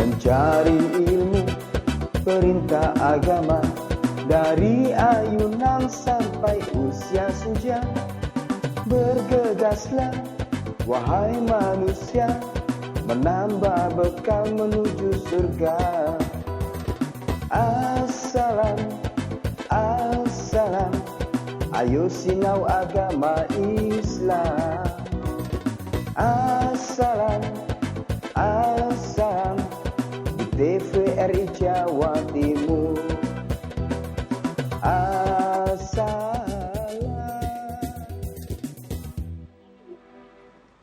mencari ilmu perintah agama, dari ayunan sampai usia senja. Bergegaslah wahai manusia, menambah bekal menuju surga. Assalam, assalam, ayo sinau agama Islam. Assalam, assalam, di TVRI Jawa Timur.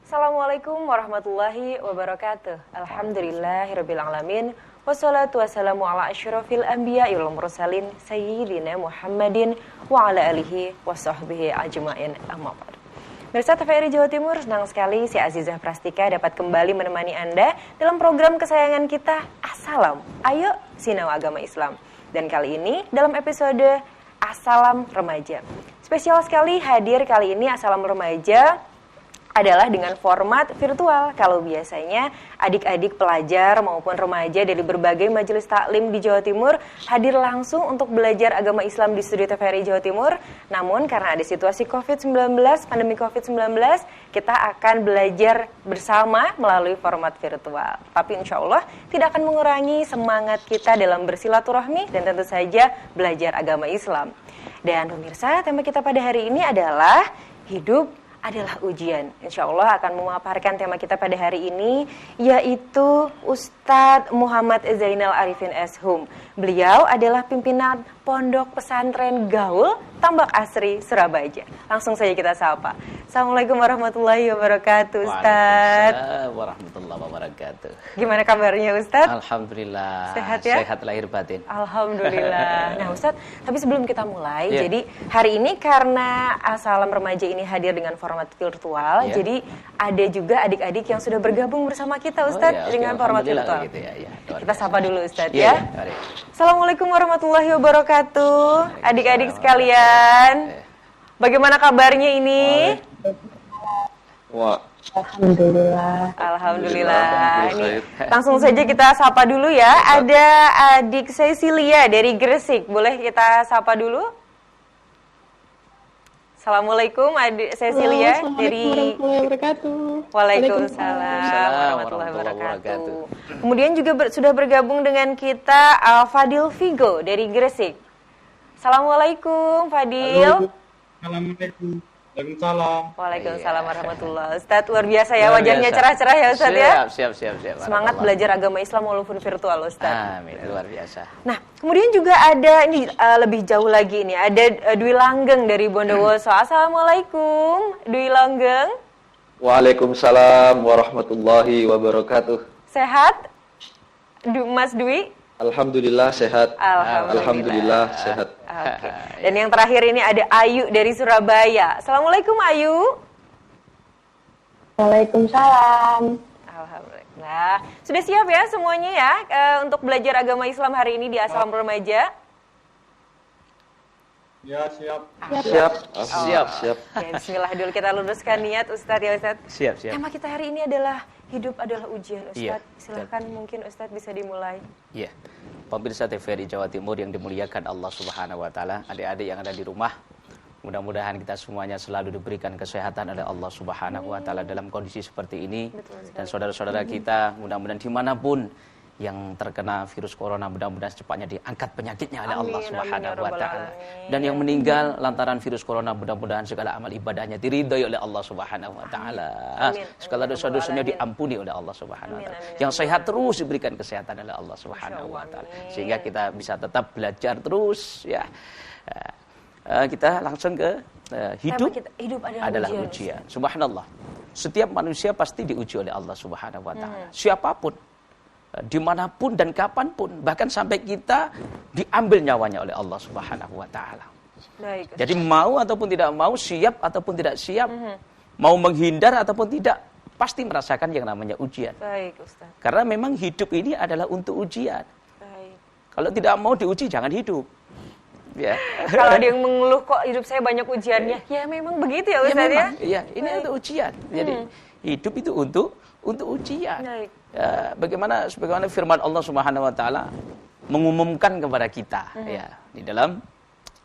Assalamualaikum warahmatullahi wabarakatuh. Alhamdulillahirabbil alamin. Wassalatu wassalamu ala asyrafil anbiya'i wal mursalin sayyidina Muhammadin wa ala alihi washabbihi ajmain. Amma ba'd. Pemirsa TVRI Jawa Timur, senang sekali si Azizah Prastika dapat kembali menemani Anda dalam program kesayangan kita, Assalam, Ayo Sinau Agama Islam. Dan kali ini dalam episode Assalam Remaja. Spesial sekali hadir kali ini Assalam Remaja adalah dengan format virtual. Kalau biasanya adik-adik pelajar maupun remaja dari berbagai majelis taklim di Jawa Timur hadir langsung untuk belajar agama Islam di studio TVRI Jawa Timur. Namun karena ada situasi COVID-19, pandemi COVID-19, kita akan belajar bersama melalui format virtual. Tapi insya Allah tidak akan mengurangi semangat kita dalam bersilaturahmi dan tentu saja belajar agama Islam. Dan pemirsa, tema kita pada hari ini adalah hidup adalah ujian. Insya Allah akan memaparkan tema kita pada hari ini, yaitu Ustadz Muhammad Zainal Arifin Eshum. Beliau adalah pimpinan Pondok Pesantren Gaul Tambak Asri, Surabaya. Langsung saja kita sapa. Assalamualaikum warahmatullahi wabarakatuh, Ustadz. Waalaikumsalam warahmatullahi wabarakatuh. Gimana kabarnya, Ustadz? Alhamdulillah. Sehat ya? Sehat lahir batin. Alhamdulillah. Nah, Ustadz, tapi sebelum kita mulai, jadi hari ini karena Assalam Remaja ini hadir dengan format virtual, jadi ada juga adik-adik yang sudah bergabung bersama kita, Ustadz, dengan format virtual. Gitu ya, kita sapa dulu, Ustadz, ya. Mari. Assalamualaikum warahmatullahi wabarakatuh. Adik-adik sekalian, bagaimana kabarnya ini? Wah. Alhamdulillah. Ini langsung saja kita sapa dulu ya. Ada adik Cecilia dari Gresik. Boleh kita sapa dulu? Assalamualaikum adik Cecilia dari warahmatullahi wabarakatuh. Waalaikumsalam warahmatullahi wabarakatuh. Kemudian juga sudah bergabung dengan kita Fadil Vigo dari Gresik. Assalamualaikum Fadil. Assalamualaikum. Waalaikumsalam. Waalaikumsalam warahmatullahi. Ustadz luar biasa ya, wajahnya cerah-cerah ya Ustadz ya. Siap. Semangat belajar agama Islam walaupun virtual Ustadz. Amin, luar biasa. Nah, kemudian juga ada ini lebih jauh lagi nih, ada Dwi Langgeng dari Bondowoso. Assalamualaikum Dwi Langgeng. Waalaikumsalam warahmatullahi wabarakatuh. Sehat? Mas Dwi? Alhamdulillah sehat. Alhamdulillah sehat. Oke. Dan yang terakhir ini ada Ayu dari Surabaya. Assalamualaikum Ayu. Waalaikumsalam. Alhamdulillah. Sudah siap ya semuanya ya untuk belajar agama Islam hari ini di Assalam Remaja? Ya, siap. Siap. Oke, bismillah dulu kita luruskan niat Ustadz ya Ustadz. Siap. Tema kita hari ini adalah hidup adalah ujian Ustadz. Iya, silahkan mungkin Ustadz bisa dimulai. Iya. Pemirsa TVRI Jawa Timur yang dimuliakan Allah Subhanahu wa taala, adik-adik yang ada di rumah, mudah-mudahan kita semuanya selalu diberikan kesehatan oleh Allah Subhanahu wa taala dalam kondisi seperti ini. Dan saudara-saudara kita mudah-mudahan dimanapun yang terkena virus corona, mudah-mudahan secepatnya diangkat penyakitnya oleh Allah Subhanahu wa taala. Dan yang meninggal lantaran virus corona, mudah-mudahan segala amal ibadahnya diridhai oleh Allah Subhanahu wa taala. Segala dosa-dosanya diampuni oleh Allah Subhanahu wa taala. Yang sehat terus diberikan kesehatan oleh Allah Subhanahu wa taala. Sehingga kita bisa tetap belajar terus ya. Kita langsung ke hidup adalah ujian. Subhanallah. Setiap manusia pasti diuji oleh Allah Subhanahu wa taala. Siapapun, dimanapun dan kapanpun, bahkan sampai kita diambil nyawanya oleh Allah Subhanahu wa taala. Jadi mau ataupun tidak mau, siap ataupun tidak siap, mau menghindar ataupun tidak, pasti merasakan yang namanya ujian. Baik, Ustaz. Karena memang hidup ini adalah untuk ujian. Baik. Kalau tidak mau diuji, jangan hidup. Ya. Kalau ada yang mengeluh kok hidup saya banyak ujiannya, ya memang begitu ya Ustaz ya. Iya, ini untuk ujian. Jadi Hidup itu untuk ujian. Baik. Bagaimana firman Allah Subhanahu wa taala mengumumkan kepada kita ya di dalam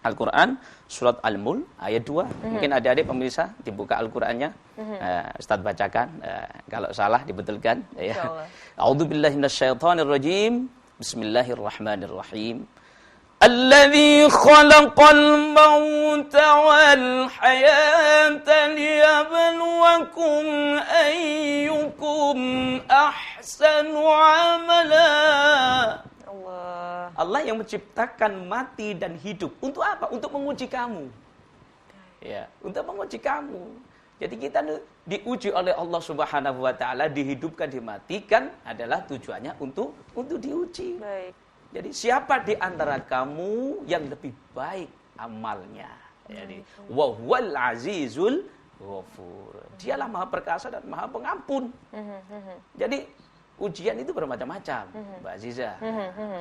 Al-Qur'an surat Al-Mulk ayat 2. Mungkin adik-adik pemirsa dibuka Al-Qur'annya. Ustaz bacakan, kalau salah dibetulkan ya. A'udzubillahi minasyaitonirrajim. Bismillahirrahmanirrahim. Alladzi khalaqal mauta wal hayata liyabluwakum ayyukum ahsanu amala. Allah yang menciptakan mati dan hidup. Untuk apa? Untuk menguji kamu. Ya, untuk menguji kamu. Jadi kita diuji oleh Allah Subhanahu wa taala, dihidupkan, dimatikan adalah tujuannya untuk diuji. Baik. Jadi siapa di antara kamu yang lebih baik amalnya? Jadi wa huwal azizul ghafur. Dialah Maha Perkasa dan Maha Pengampun. Jadi ujian itu bermacam-macam, Mbak Aziza.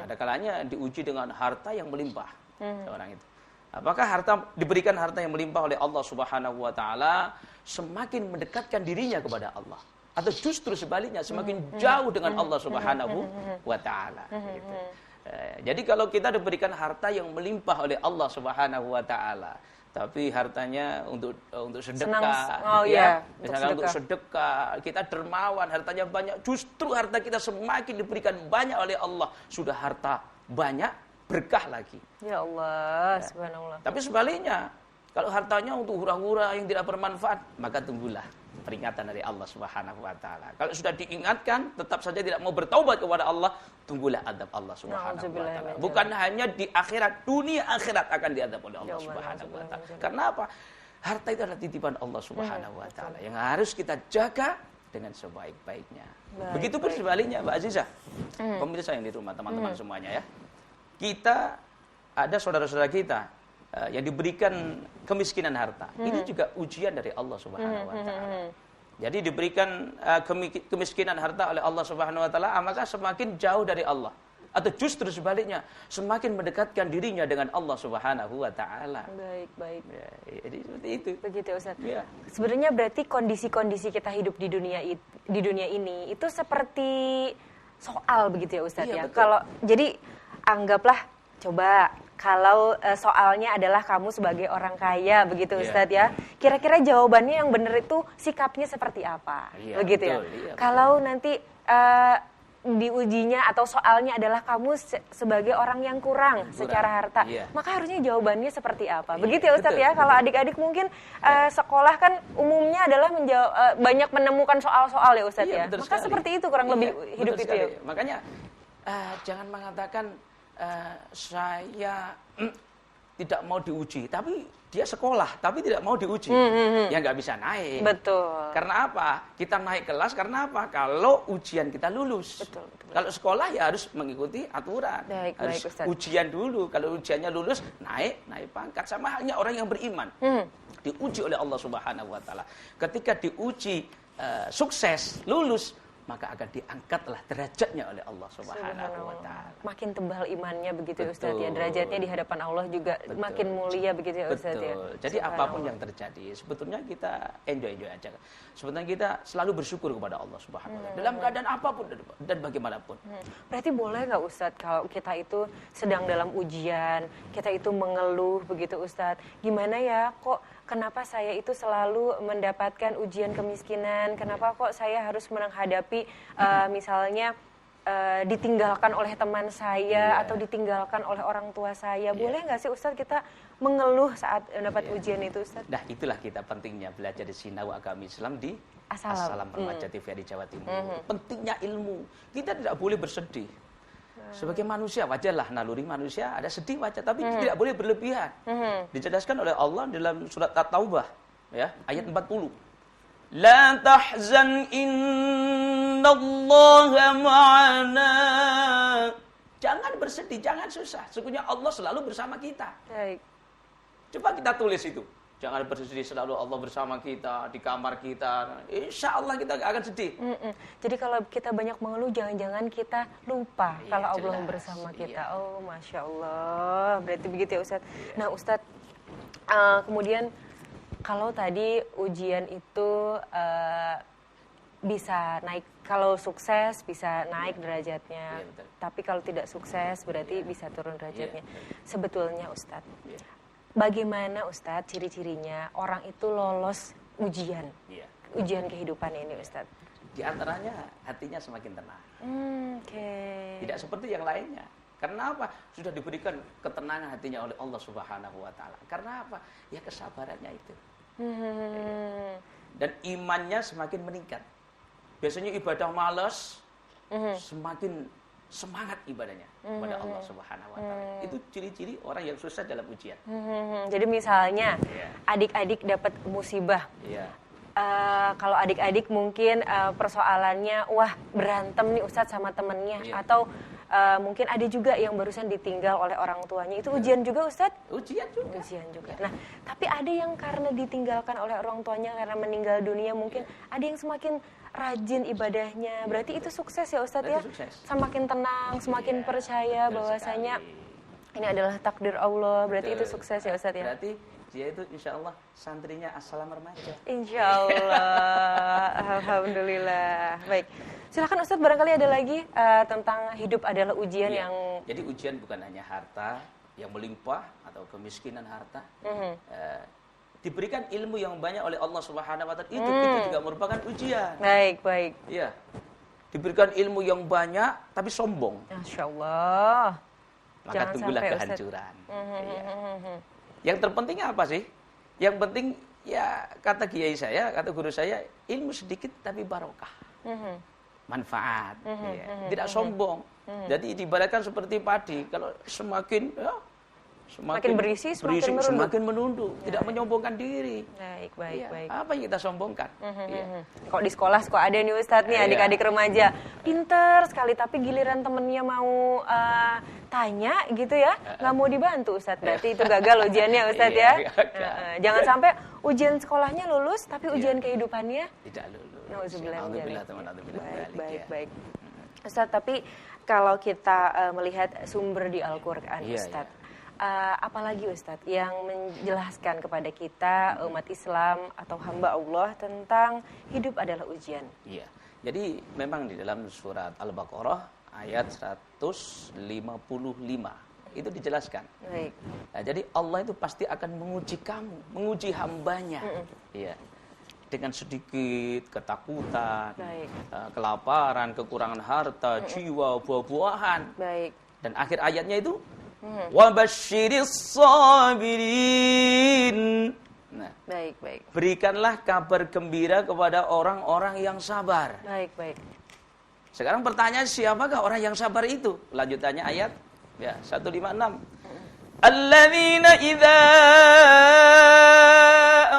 Ada kalanya diuji dengan harta yang melimpah seorang itu. Apakah diberikan harta yang melimpah oleh Allah Subhanahu wa taala semakin mendekatkan dirinya kepada Allah, atau justru sebaliknya semakin jauh dengan Allah Subhanahu wa taala gitu. Jadi kalau kita diberikan harta yang melimpah oleh Allah Subhanahu wa taala, tapi hartanya untuk sedekah, misalnya untuk sedekah, kita dermawan, hartanya banyak, justru harta kita semakin diberikan banyak oleh Allah, sudah harta banyak, berkah lagi. Ya Allah, subhanallah. Tapi sebaliknya, kalau hartanya untuk hura-hura yang tidak bermanfaat, maka tunggulah peringatan dari Allah Subhanahu wa taala. Kalau sudah diingatkan tetap saja tidak mau bertaubat kepada Allah, tunggulah adab Allah Subhanahu wa taala. Bukan hanya di akhirat, dunia akhirat akan diadab oleh Allah Subhanahu wa taala. Karena apa? Harta itu adalah titipan Allah Subhanahu wa taala yang harus kita jaga dengan sebaik-baiknya. Begitupun sebaliknya, Mbak Azizah. Pemirsa yang di rumah, teman-teman semuanya ya. Kita ada saudara-saudara kita yang diberikan kemiskinan harta. Ini juga ujian dari Allah Subhanahu wa taala. Jadi diberikan kemiskinan harta oleh Allah Subhanahu wa taala, maka semakin jauh dari Allah. Atau justru sebaliknya, semakin mendekatkan dirinya dengan Allah Subhanahu wa taala. Baik. Ya, jadi seperti itu. Begitu Ustaz. Ya. Sebenarnya berarti kondisi-kondisi kita hidup di dunia ini itu seperti soal begitu ya Ustaz ya. Kalau jadi anggaplah coba kalau soalnya adalah kamu sebagai orang kaya begitu Ustadz ya. Kira-kira jawabannya yang benar itu sikapnya seperti apa? Begitu betul, ya. Kalau nanti diujinya atau soalnya adalah kamu sebagai orang yang kurang secara harta, maka harusnya jawabannya seperti apa? Begitu ya Ustadz ya. Kalau adik-adik mungkin sekolah kan umumnya adalah banyak menemukan soal-soal ya Ustadz ya. Maka sekali. Seperti itu kurang lebih hidup itu ya. Makanya jangan mengatakan saya tidak mau diuji, tapi dia sekolah, tapi tidak mau diuji, ya nggak bisa naik. Betul. Karena apa? Kita naik kelas karena apa? Kalau ujian kita lulus. Betul. Kalau sekolah ya harus mengikuti aturan. Harus ujian dulu. Kalau ujiannya lulus, naik pangkat. Sama halnya orang yang beriman, diuji oleh Allah Subhanahu wa taala. Ketika diuji sukses, lulus, maka akan diangkatlah derajatnya oleh Allah Subhanahu wa taala. Makin tebal imannya begitu ya Ustaz ya, derajatnya di hadapan Allah juga makin mulia begitu ya Ustaz ya. Jadi apapun yang terjadi, sebetulnya kita enjoy aja. Sebetulnya kita selalu bersyukur kepada Allah Subhanahu wa taala dalam keadaan apapun dan bagaimanapun. Berarti boleh nggak Ustaz kalau kita itu sedang dalam ujian, kita itu mengeluh begitu Ustaz, gimana ya kok kenapa saya itu selalu mendapatkan ujian kemiskinan? Kenapa kok saya harus menghadapi misalnya ditinggalkan oleh teman saya atau ditinggalkan oleh orang tua saya? Boleh nggak sih Ustadz kita mengeluh saat mendapat ujian itu Ustadz? Nah itulah kita pentingnya belajar di Sinau Agama Islam di Assalam Remaja TV di Jawa Timur. Pentingnya ilmu. Kita tidak boleh bersedih. Sebagai manusia wajarlah, naluri manusia ada sedih wajar, tapi tidak boleh berlebihan. Dijelaskan oleh Allah dalam surat At-Taubah ya, ayat 40. La tahzan innallaha ma'ana. Jangan bersedih, jangan susah. Sesungguhnya Allah selalu bersama kita. Baik. Coba kita tulis itu. Jangan bersedih, selalu Allah bersama kita, di kamar kita. Insya Allah kita gak akan sedih. Jadi kalau kita banyak mengeluh, jangan-jangan kita lupa kalau Allah bersama kita. Oh, Masya Allah. Berarti begitu ya Ustadz. Nah Ustadz, kemudian kalau tadi ujian itu bisa naik, kalau sukses bisa naik derajatnya. Iya, betul. Tapi kalau tidak sukses berarti bisa turun derajatnya. Iya. Sebetulnya Ustadz, Iya. bagaimana Ustadz ciri-cirinya orang itu lolos ujian? Iya. Ujian kehidupan ini Ustadz. Di antaranya hatinya semakin tenang. Oke. Tidak seperti yang lainnya. Karena apa? Sudah diberikan ketenangan hatinya oleh Allah Subhanahu wa taala. Karena apa? Ya kesabarannya itu. Dan imannya semakin meningkat. Biasanya ibadah malas, semakin semangat ibadahnya kepada Allah Subhanahu wa taala. Itu ciri-ciri orang yang sukses dalam ujian. Jadi misalnya Iya. adik-adik dapat musibah. Iya. Kalau adik-adik mungkin persoalannya wah berantem nih Ustadz sama temennya, Iya. atau mungkin ada juga yang barusan ditinggal oleh orang tuanya, itu ujian juga Ustadz? Ujian juga. Ujian juga. Nah, tapi ada yang karena ditinggalkan oleh orang tuanya karena meninggal dunia, mungkin ada yang semakin rajin ibadahnya. Berarti itu sukses ya Ustadz ya? Berarti sukses. Semakin tenang, semakin Iya, percaya betul bahwasanya sekali. ini adalah takdir Allah. Berarti Betul. itu sukses ya Ustadz ya? Berarti dia itu insya Allah santrinya assalam remaja. Insya Allah. Alhamdulillah. Baik. Silakan Ustadz, barangkali ada lagi tentang hidup adalah ujian Iya. yang... Jadi ujian bukan hanya harta yang melimpah atau kemiskinan harta. Diberikan ilmu yang banyak oleh Allah Subhanahu wa taala, itu juga merupakan ujian. Baik, baik. Iya. Diberikan ilmu yang banyak tapi sombong, Masya Allah. maka Jangan tunggulah sampai, Ustadz. kehancuran. Iya. Yang terpenting apa sih? Yang penting ya kata kiai saya, kata guru saya, ilmu sedikit tapi barokah. Manfaat, ya. Tidak sombong. Jadi diibaratkan seperti padi, kalau semakin Semakin berisi, semakin merunduk. semakin menunduk, tidak menyombongkan diri. Baik, baik, Iya. baik. Apa yang kita sombongkan? Iya. Kok di sekolah kok ada nih Ustadz nih, Iya. adik-adik remaja pinter sekali, tapi giliran temennya mau tanya gitu ya, nggak mau dibantu Ustadz. Berarti itu gagal ujiannya Ustadz Iya, ya. gagal. Jangan sampai ujian sekolahnya lulus, tapi ujian kehidupannya Tidak lulus. Nauzubillah min Alhamdulillah, dzalik. teman, alhamdulillah. Baik, Dzalik, baik, ya. baik. Ustadz, tapi kalau kita melihat sumber di Al-Quran, Iya, Ustadz, apalagi Ustadz yang menjelaskan kepada kita umat Islam atau hamba Allah tentang hidup adalah ujian? Iya. Jadi memang di dalam surat Al-Baqarah ayat 155 itu dijelaskan. Baik. Nah, jadi Allah itu pasti akan menguji kamu, menguji hambanya. Iya. Dengan sedikit ketakutan, Baik. kelaparan, kekurangan harta, jiwa, buah-buahan. Baik. Dan akhir ayatnya itu wabasyiris sabirin. Nah, Baik, baik. berikanlah kabar gembira kepada orang-orang yang sabar. Baik, baik. Sekarang pertanyaan, siapakah orang yang sabar itu? Lanjutannya ayat ya 156. Alladzina idza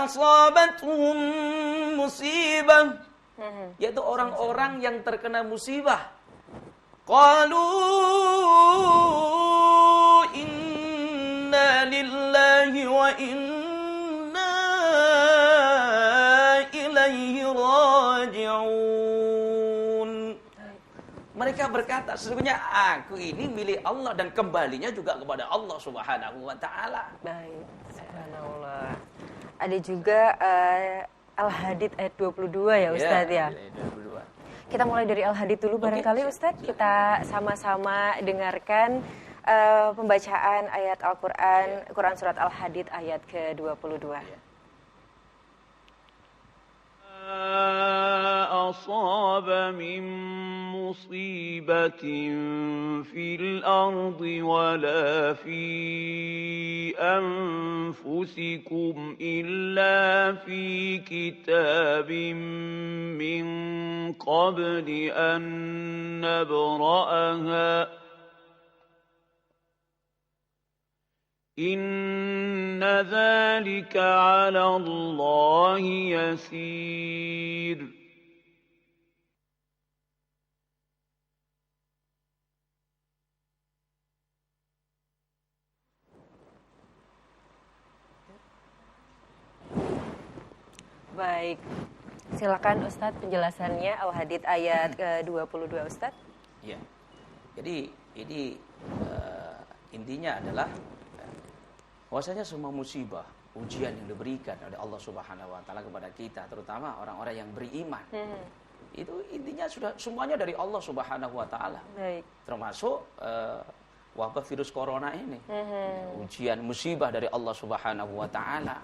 asabatuhum musibah, yaitu orang-orang yang terkena musibah. Qalu inna lillahi wa inna ilaihi raji'un. Mereka berkata, sesungguhnya aku ini milik Allah dan kembalinya juga kepada Allah Subhanahu wa taala. Baik. Subhanallah. Ada juga Al-Hadid ayat 22 ya Ustadz ya. 22. Kita mulai dari Al-Hadid dulu barangkali Ustadz. Kita sama-sama dengarkan pembacaan ayat Al-Quran, Quran surat Al-Hadid ayat ke-22. أصاب من مصيبة في الأرض ولا في أنفسكم إلا في كتاب من قبل أن نبرأها إن ذلك على الله يسير. Baik. Silakan Ustadz penjelasannya Al-Hadid ayat ke-22 Ustadz. Ya. Jadi ini intinya adalah bahwasanya semua musibah, ujian yang diberikan oleh Allah Subhanahu wa taala kepada kita, terutama orang-orang yang beriman. Itu intinya sudah semuanya dari Allah Subhanahu wa taala. Baik. Termasuk wabah virus corona ini. Ujian musibah dari Allah Subhanahu wa taala.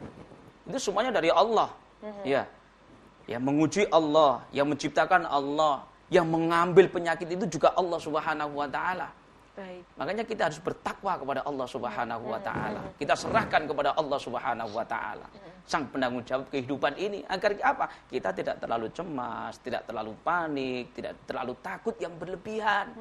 Itu semuanya dari Allah. Ya. Yang menguji Allah, yang menciptakan Allah, yang mengambil penyakit itu juga Allah Subhanahu wa taala. Baik. Makanya kita harus bertakwa kepada Allah Subhanahu wa taala. Kita serahkan kepada Allah Subhanahu wa taala, sang penanggung jawab kehidupan ini, agar apa? Kita tidak terlalu cemas, tidak terlalu panik, tidak terlalu takut yang berlebihan.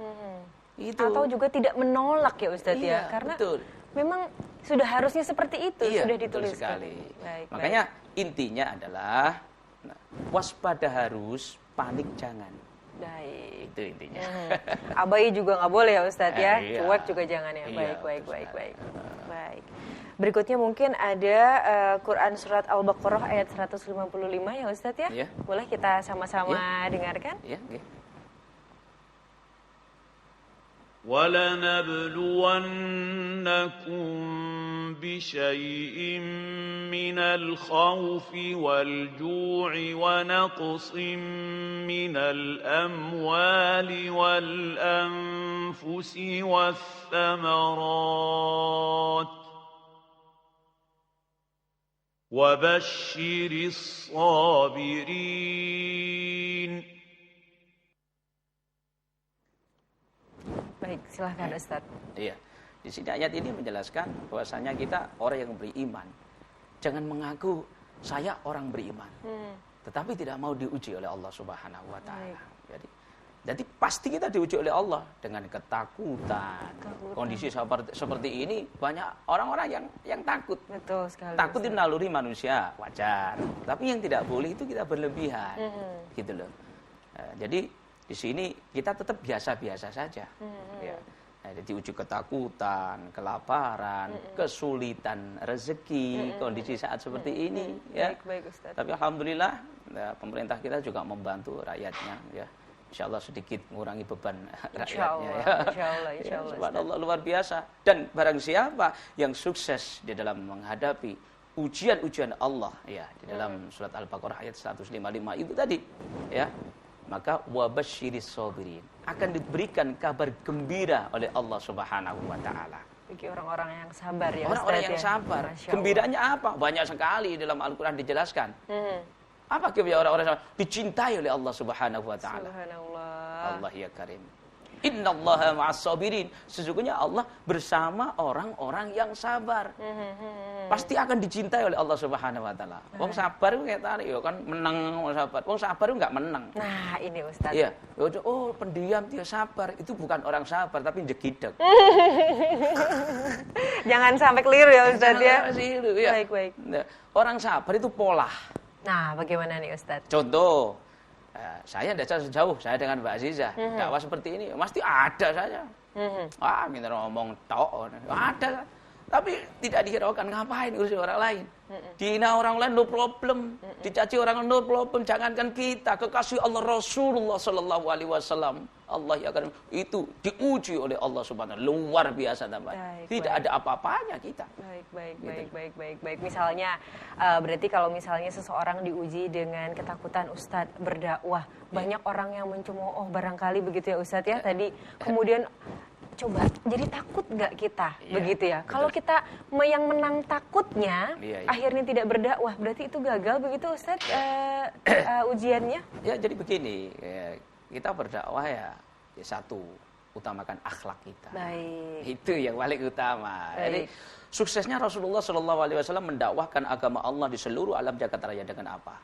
Itu. Atau juga tidak menolak ya Ustadz ya, karena betul. memang sudah harusnya seperti itu, Iya, sudah betul dituliskan. sekali. Baik, Makanya intinya adalah waspada harus, panik jangan. Baik. Itu intinya. Abai juga nggak boleh ya Ustadz ya, Iya. cuek juga jangan ya. Iya, Baik. betul sekali. Baik. Berikutnya mungkin ada Quran Surat Al-Baqarah ayat 155 ya Ustadz ya. Iya. Boleh kita sama-sama dengarkan? Ya, oke. وَلَنَبْلُوَنَّكُم بِشَيْءٍ مِّنَ الْخَوْفِ وَالْجُوعِ وَنَقْصٍ مِّنَ الْأَمْوَالِ وَالْأَنفُسِ وَالثَّمَرَاتِ وَبَشِّرِ الصَّابِرِينَ. Baik, silahkan Ustadz. Iya. Di sini ayat ini menjelaskan bahwasanya kita orang yang beriman. Jangan mengaku saya orang beriman. Tetapi tidak mau diuji oleh Allah Subhanahu wa taala. Jadi pasti kita diuji oleh Allah dengan ketakutan. Kondisi seperti ini banyak orang-orang yang takut. Betul sekali. Takut itu naluri manusia, wajar. Tapi yang tidak boleh itu kita berlebihan. Gitu loh. Jadi di sini kita tetap biasa-biasa saja. Ya. Jadi uji ketakutan, kelaparan, kesulitan rezeki, kondisi saat seperti ini. Ya. Baik, Ustaz. Tapi alhamdulillah ya, pemerintah kita juga membantu rakyatnya. Ya. Insya Allah sedikit mengurangi beban rakyatnya. Insya Allah. Subhanallah, luar biasa. Dan barang siapa yang sukses di dalam menghadapi ujian-ujian Allah, ya di dalam surat Al-Baqarah ayat 155 itu tadi, ya. Maka wabasyiris sabirin, akan diberikan kabar gembira oleh Allah Subhanahu wa taala. Bagi orang-orang yang sabar ya. Orang-orang yang ya? sabar. Gembiranya apa? Banyak sekali dalam Al-Qur'an dijelaskan. Apa gembira orang-orang sabar? Dicintai oleh Allah Subhanahu wa taala. Subhanallah. Allah ya Karim. Innallaha ma'as sabirin. Sesungguhnya Allah bersama orang-orang yang sabar. Pasti akan dicintai oleh Allah Subhanahu wa taala. Wong sabar kayak tadi ya kan menang wong sabar. Wong sabar enggak menang. Nah, ini Ustaz. Iya. Oh, pendiam dia sabar. Itu bukan orang sabar tapi jegideg. Jangan sampai keliru ya Ustaz ya. Baik. Nah, orang sabar itu pola. Nah, bagaimana nih Ustaz? Contoh, saya tidak sejauh saya dengan Mbak Aziza dakwah seperti ini pasti ada saja. Minta ngomong tok, ada. Tapi tidak dihiraukan, ngapain urusin orang lain. Dihina orang lain no problem, dicaci orang lain no problem. Jangankan kita, kekasih Allah Rasulullah Sallallahu Alaihi Wasallam, Allah ya kan itu diuji oleh Allah Subhanahu luar biasa tambah. Tidak ada apa-apanya kita. Baik. Misalnya berarti kalau misalnya seseorang diuji dengan ketakutan Ustadz berdakwah, banyak orang yang mencemooh barangkali begitu ya Ustadz ya tadi. Kemudian coba jadi takut nggak kita begitu ya? Kalau kita yang menang takutnya akhirnya tidak berdakwah, berarti itu gagal begitu Ustadz ujiannya? Ya jadi begini, kita berdakwah ya satu, utamakan akhlak kita. Baik. Itu yang paling utama. Jadi suksesnya Rasulullah SAW mendakwahkan agama Allah di seluruh alam jagat raya dengan apa?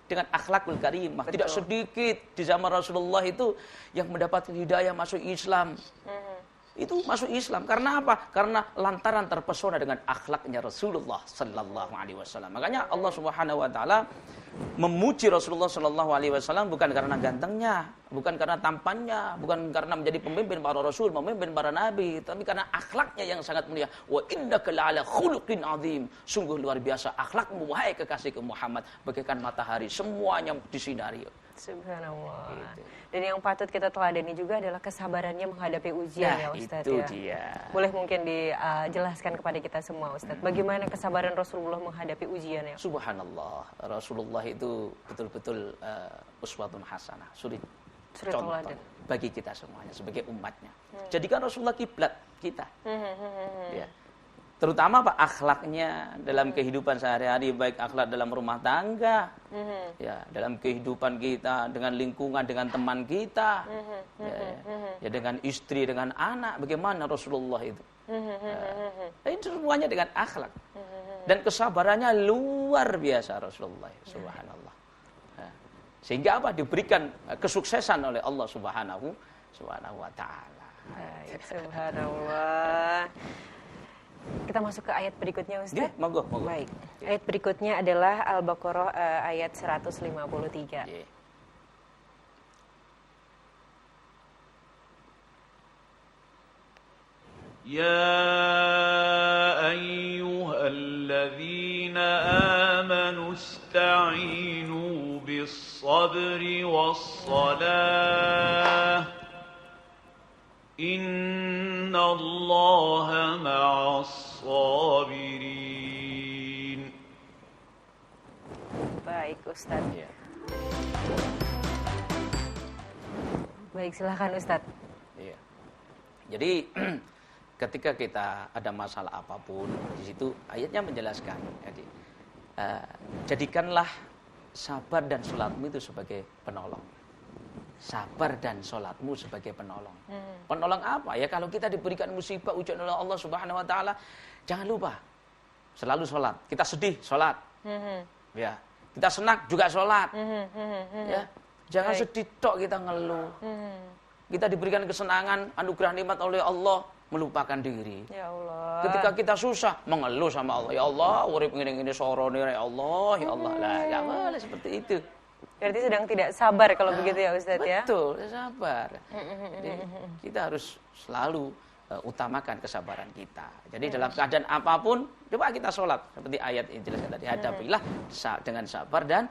Dengan akhlakul karimah. Tidak sedikit di zaman Rasulullah itu yang mendapatkan hidayah masuk Islam. Itu masuk Islam karena apa? Karena lantaran terpesona dengan akhlaknya Rasulullah sallallahu alaihi wasallam. Makanya Allah Subhanahu wa taala memuji Rasulullah sallallahu alaihi wasallam bukan karena gantengnya, bukan karena tampannya, bukan karena menjadi pemimpin para rasul, pemimpin para nabi, tapi karena akhlaknya yang sangat mulia. Wa innaka la'ala khuluqin azim. Sungguh luar biasa akhlakmu wahai kekasihku Muhammad, bagaikan matahari, semuanya disinari. Subhanallah. Gitu. Dan yang patut kita teladani juga adalah kesabarannya menghadapi ujian ya Ustadz itu ya. dia. Boleh mungkin dijelaskan kepada kita semua Ustadz, bagaimana kesabaran Rasulullah menghadapi ujian ya? Subhanallah, Rasulullah itu betul-betul uswatun hasanah, suri contoh teladan bagi kita semuanya sebagai umatnya. Jadikan Rasulullah kiblat kita. Ya. Terutama apa akhlaknya dalam kehidupan sehari-hari, baik akhlak dalam rumah tangga, ya dalam kehidupan kita dengan lingkungan, dengan teman kita, ya dengan istri, dengan anak, bagaimana Rasulullah itu. Itu semuanya dengan akhlak dan kesabarannya luar biasa Rasulullah, subhanallah. Sehingga apa diberikan kesuksesan oleh Allah subhanahu wa ta'ala. Subhanallah. Kita masuk ke ayat berikutnya Ustaz. Monggo. Baik. Ayat berikutnya adalah Al-Baqarah ayat 153. يا أيها الذين آمنوا استعينوا بالصبر والصلاة إن الله مع الصابرين. Baik Ustaz. Ya. Baik, silakan Ustaz. Iya. Jadi ketika kita ada masalah apapun, di situ ayatnya menjelaskan. Jadi jadikanlah sabar dan sholatmu itu sebagai penolong. Sabar dan sholatmu sebagai penolong. Penolong apa? Ya kalau kita diberikan musibah ujian oleh Allah Subhanahu Wa Taala, jangan lupa selalu sholat. Kita sedih, sholat. Ya, kita senang juga sholat. Ya, jangan sedih tok kita ngeluh. Kita diberikan kesenangan, anugerah nikmat oleh Allah, melupakan diri. Ya Allah. Ketika kita susah, mengeluh sama Allah. Ya Allah, urip ngene-ngene sorone ya Allah, ya Allah. Lah, enggak boleh seperti itu. Berarti sedang tidak sabar kalau begitu ya Ustaz ya. Betul, sabar. Jadi, kita harus selalu utamakan kesabaran kita. Jadi dalam keadaan apapun, coba kita sholat. Seperti ayat ini jelaskan tadi, hadapilah dengan sabar dan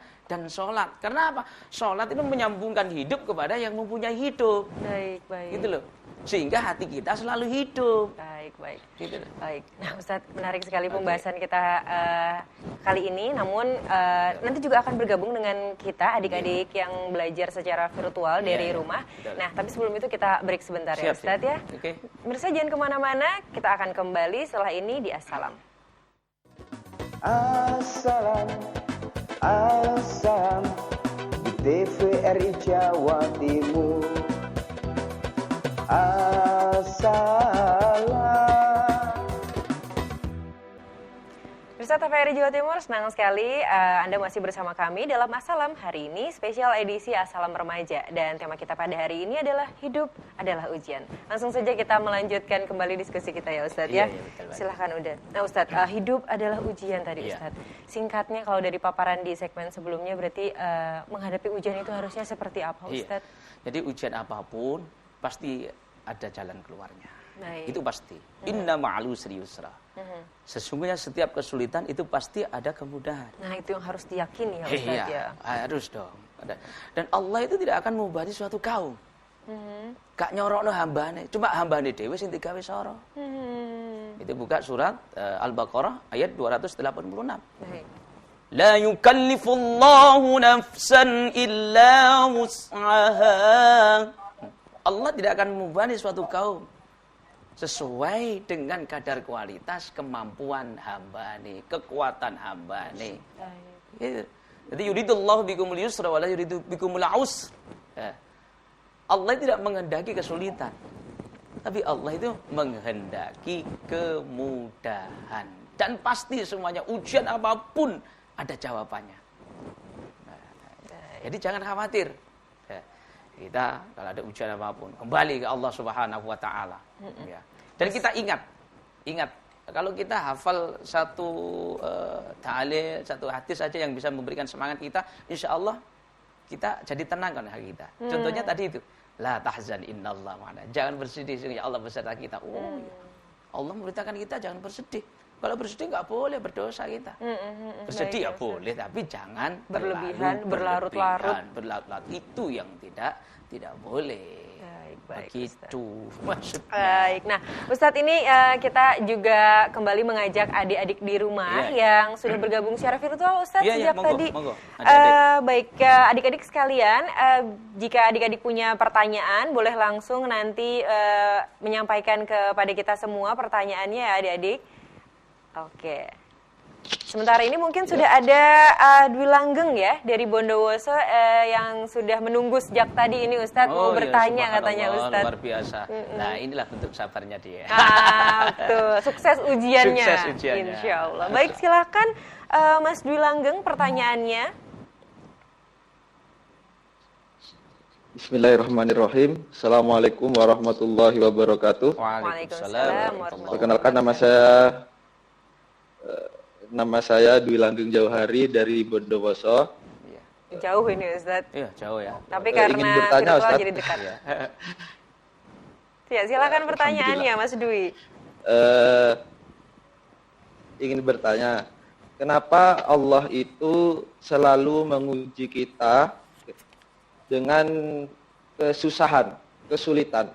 sholat. Karena apa? Sholat itu menyambungkan hidup kepada yang mempunyai hidup. Baik. Gitu loh. Sehingga hati kita selalu hidup. Baik. Gitu loh. Baik. Nah Ustaz, menarik sekali pembahasan kita kali ini. Namun nanti juga akan bergabung dengan kita adik-adik yang belajar secara virtual dari rumah. Betul. Nah tapi sebelum itu kita break sebentar ya Ustaz ya. Oke. Pemirsa jangan kemana-mana, kita akan kembali setelah ini di Assalam. Assalam di TVRI Jawa Timur. Assalam. Pemirsa TVRI Jawa Timur, senang sekali Anda masih bersama kami dalam Assalam hari ini, spesial edisi Assalam Remaja. Dan tema kita pada hari ini adalah hidup adalah ujian. Langsung saja kita melanjutkan kembali diskusi kita ya Ustadz ya. Betul. Silahkan udah. Nah Ustadz, hidup adalah ujian tadi Ustadz. Singkatnya kalau dari paparan di segmen sebelumnya berarti menghadapi ujian itu harusnya seperti apa Ustadz? Jadi ujian apapun pasti ada jalan keluarnya. Baik. Itu pasti. Inna ma'al usri yusra. Sesungguhnya setiap kesulitan itu pasti ada kemudahan. Nah itu yang harus diyakini ya Ustadz ya. Harus dong. Dan Allah itu tidak akan mubari suatu kaum. Gak nyorokno hambane, cuma hambane dhewe sing digawe sora. Itu buka surat Al-Baqarah ayat 286. Baik. La yukallifullahu nafsan illa wus'aha. Allah tidak akan membebani suatu kaum sesuai dengan kadar kualitas kemampuan hambane, kekuatan hambane. Gitu. Jadi yuridullahu bikumul yusra wa la yuridu bikumul usra. Allah tidak menghendaki kesulitan, tapi Allah itu menghendaki kemudahan. Dan pasti semuanya ujian apapun ada jawabannya. Jadi jangan khawatir. Kita kalau ada ujian apapun kembali ke Allah Subhanahu wa taala. Ya. Dan kita ingat kalau kita hafal satu ta'alil, satu hadis saja yang bisa memberikan semangat kita, insyaallah kita jadi tenang kan hati kita. Contohnya tadi itu, la tahzan innallah ma'ana. Jangan bersedih, sesungguhnya Allah beserta kita. Oh, ya. Allah memerintahkan kita jangan bersedih. Kalau bersedih nggak boleh, berdosa kita. Bersedih ya boleh, tapi jangan berlebihan, berlarut-larut. Itu yang tidak boleh. Baik, begitu maksudnya. Baik. Nah, Ustadz ini kita juga kembali mengajak adik-adik di rumah yang sudah bergabung secara virtual, Ustadz, sejak monggo, tadi. Monggo. Baik, adik-adik sekalian, jika adik-adik punya pertanyaan, boleh langsung nanti menyampaikan kepada kita semua pertanyaannya ya, adik-adik. Oke. Sementara ini mungkin sudah ada Dwi Langgeng ya dari Bondowoso yang sudah menunggu sejak tadi ini, Ustadz mau bertanya katanya Ustadz. Luar biasa. Nah, inilah bentuk sabarnya dia. Betul. Sukses ujiannya. Sukses ujiannya. Insya Allah. Baik, silakan Mas Dwi Langgeng pertanyaannya. Bismillahirrahmanirrahim. Assalamualaikum warahmatullahi wabarakatuh. Waalaikumsalam. Perkenalkan nama saya Dwi Langgeng Jauhari dari Bondowoso. Jauh ini, Ustadz. Iya, jauh ya. Tapi karena ingin bertanya, virtual Ustadz. jadi dekat. Ya, silakan pertanyaannya, Mas Dwi. Ingin bertanya, kenapa Allah itu selalu menguji kita dengan kesusahan, kesulitan?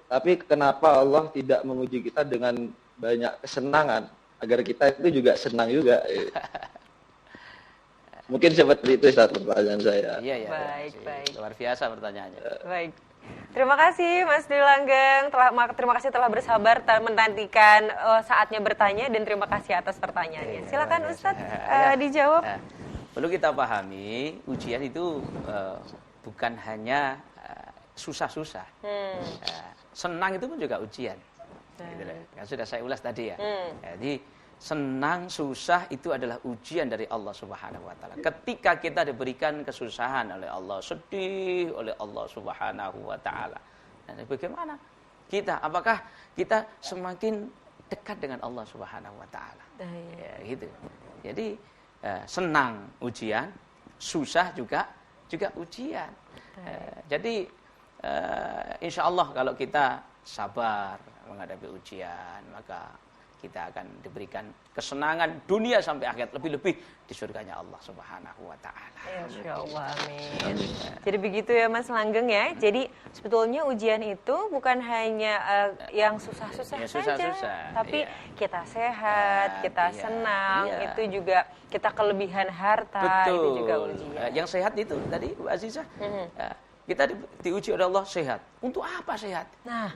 Tapi kenapa Allah tidak menguji kita dengan banyak kesenangan? Agar kita itu juga senang juga. Mungkin seperti itu Ustaz pertanyaan saya. Iya. Baik. Luar biasa pertanyaannya. Baik. Terima kasih Mas Dwi Langgeng. Terima kasih telah bersabar menantikan saatnya bertanya dan terima kasih atas pertanyaannya. Silakan Ustadz dijawab. Perlu kita pahami, ujian itu bukan hanya susah-susah. Senang itu pun juga ujian. Gitu, kan sudah saya ulas tadi ya. Jadi senang, susah itu adalah ujian dari Allah Subhanahu wa taala. Ketika kita diberikan kesusahan oleh Allah, sedih oleh Allah Subhanahu wa taala. Dan bagaimana? Apakah kita semakin dekat dengan Allah Subhanahu wa taala? Ya, gitu. Jadi senang ujian, susah juga ujian. Jadi insya Allah kalau kita sabar menghadapi ujian, maka kita akan diberikan kesenangan dunia sampai akhirat, lebih-lebih di surganya Allah Subhanahu wa taala. Insyaallah, amin. Jadi begitu ya Mas Langgeng ya. Jadi sebetulnya ujian itu bukan hanya yang susah-susah saja, tapi kita sehat, kita senang, itu juga kita kelebihan harta, itu juga ujian. Yang sehat itu tadi Bu Azizah, kita diuji oleh Allah sehat. Untuk apa sehat? Nah,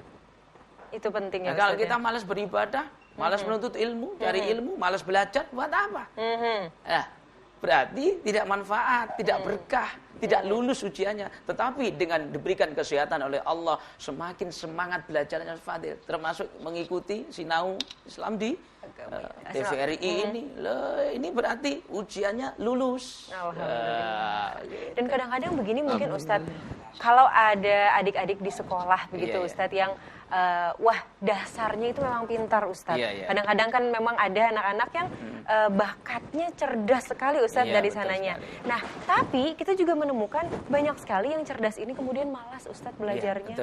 itu penting ya. Kalau kita malas beribadah, malas menuntut ilmu, cari ilmu, malas belajar, buat apa? Berarti tidak manfaat, tidak berkah, tidak lulus ujiannya. Tetapi dengan diberikan kesehatan oleh Allah, semakin semangat belajarnya Fadil, termasuk mengikuti sinau Islam di TVRI ini berarti ujiannya lulus. Alhamdulillah. Dan kadang-kadang begini mungkin Ustadz, kalau ada adik-adik di sekolah begitu Ustadz yang wah dasarnya itu memang pintar Ustadz. Kadang-kadang kan memang ada anak-anak yang bakatnya cerdas sekali Ustadz dari sananya. Sekali. Nah tapi kita juga menemukan banyak sekali yang cerdas ini kemudian malas Ustadz belajarnya.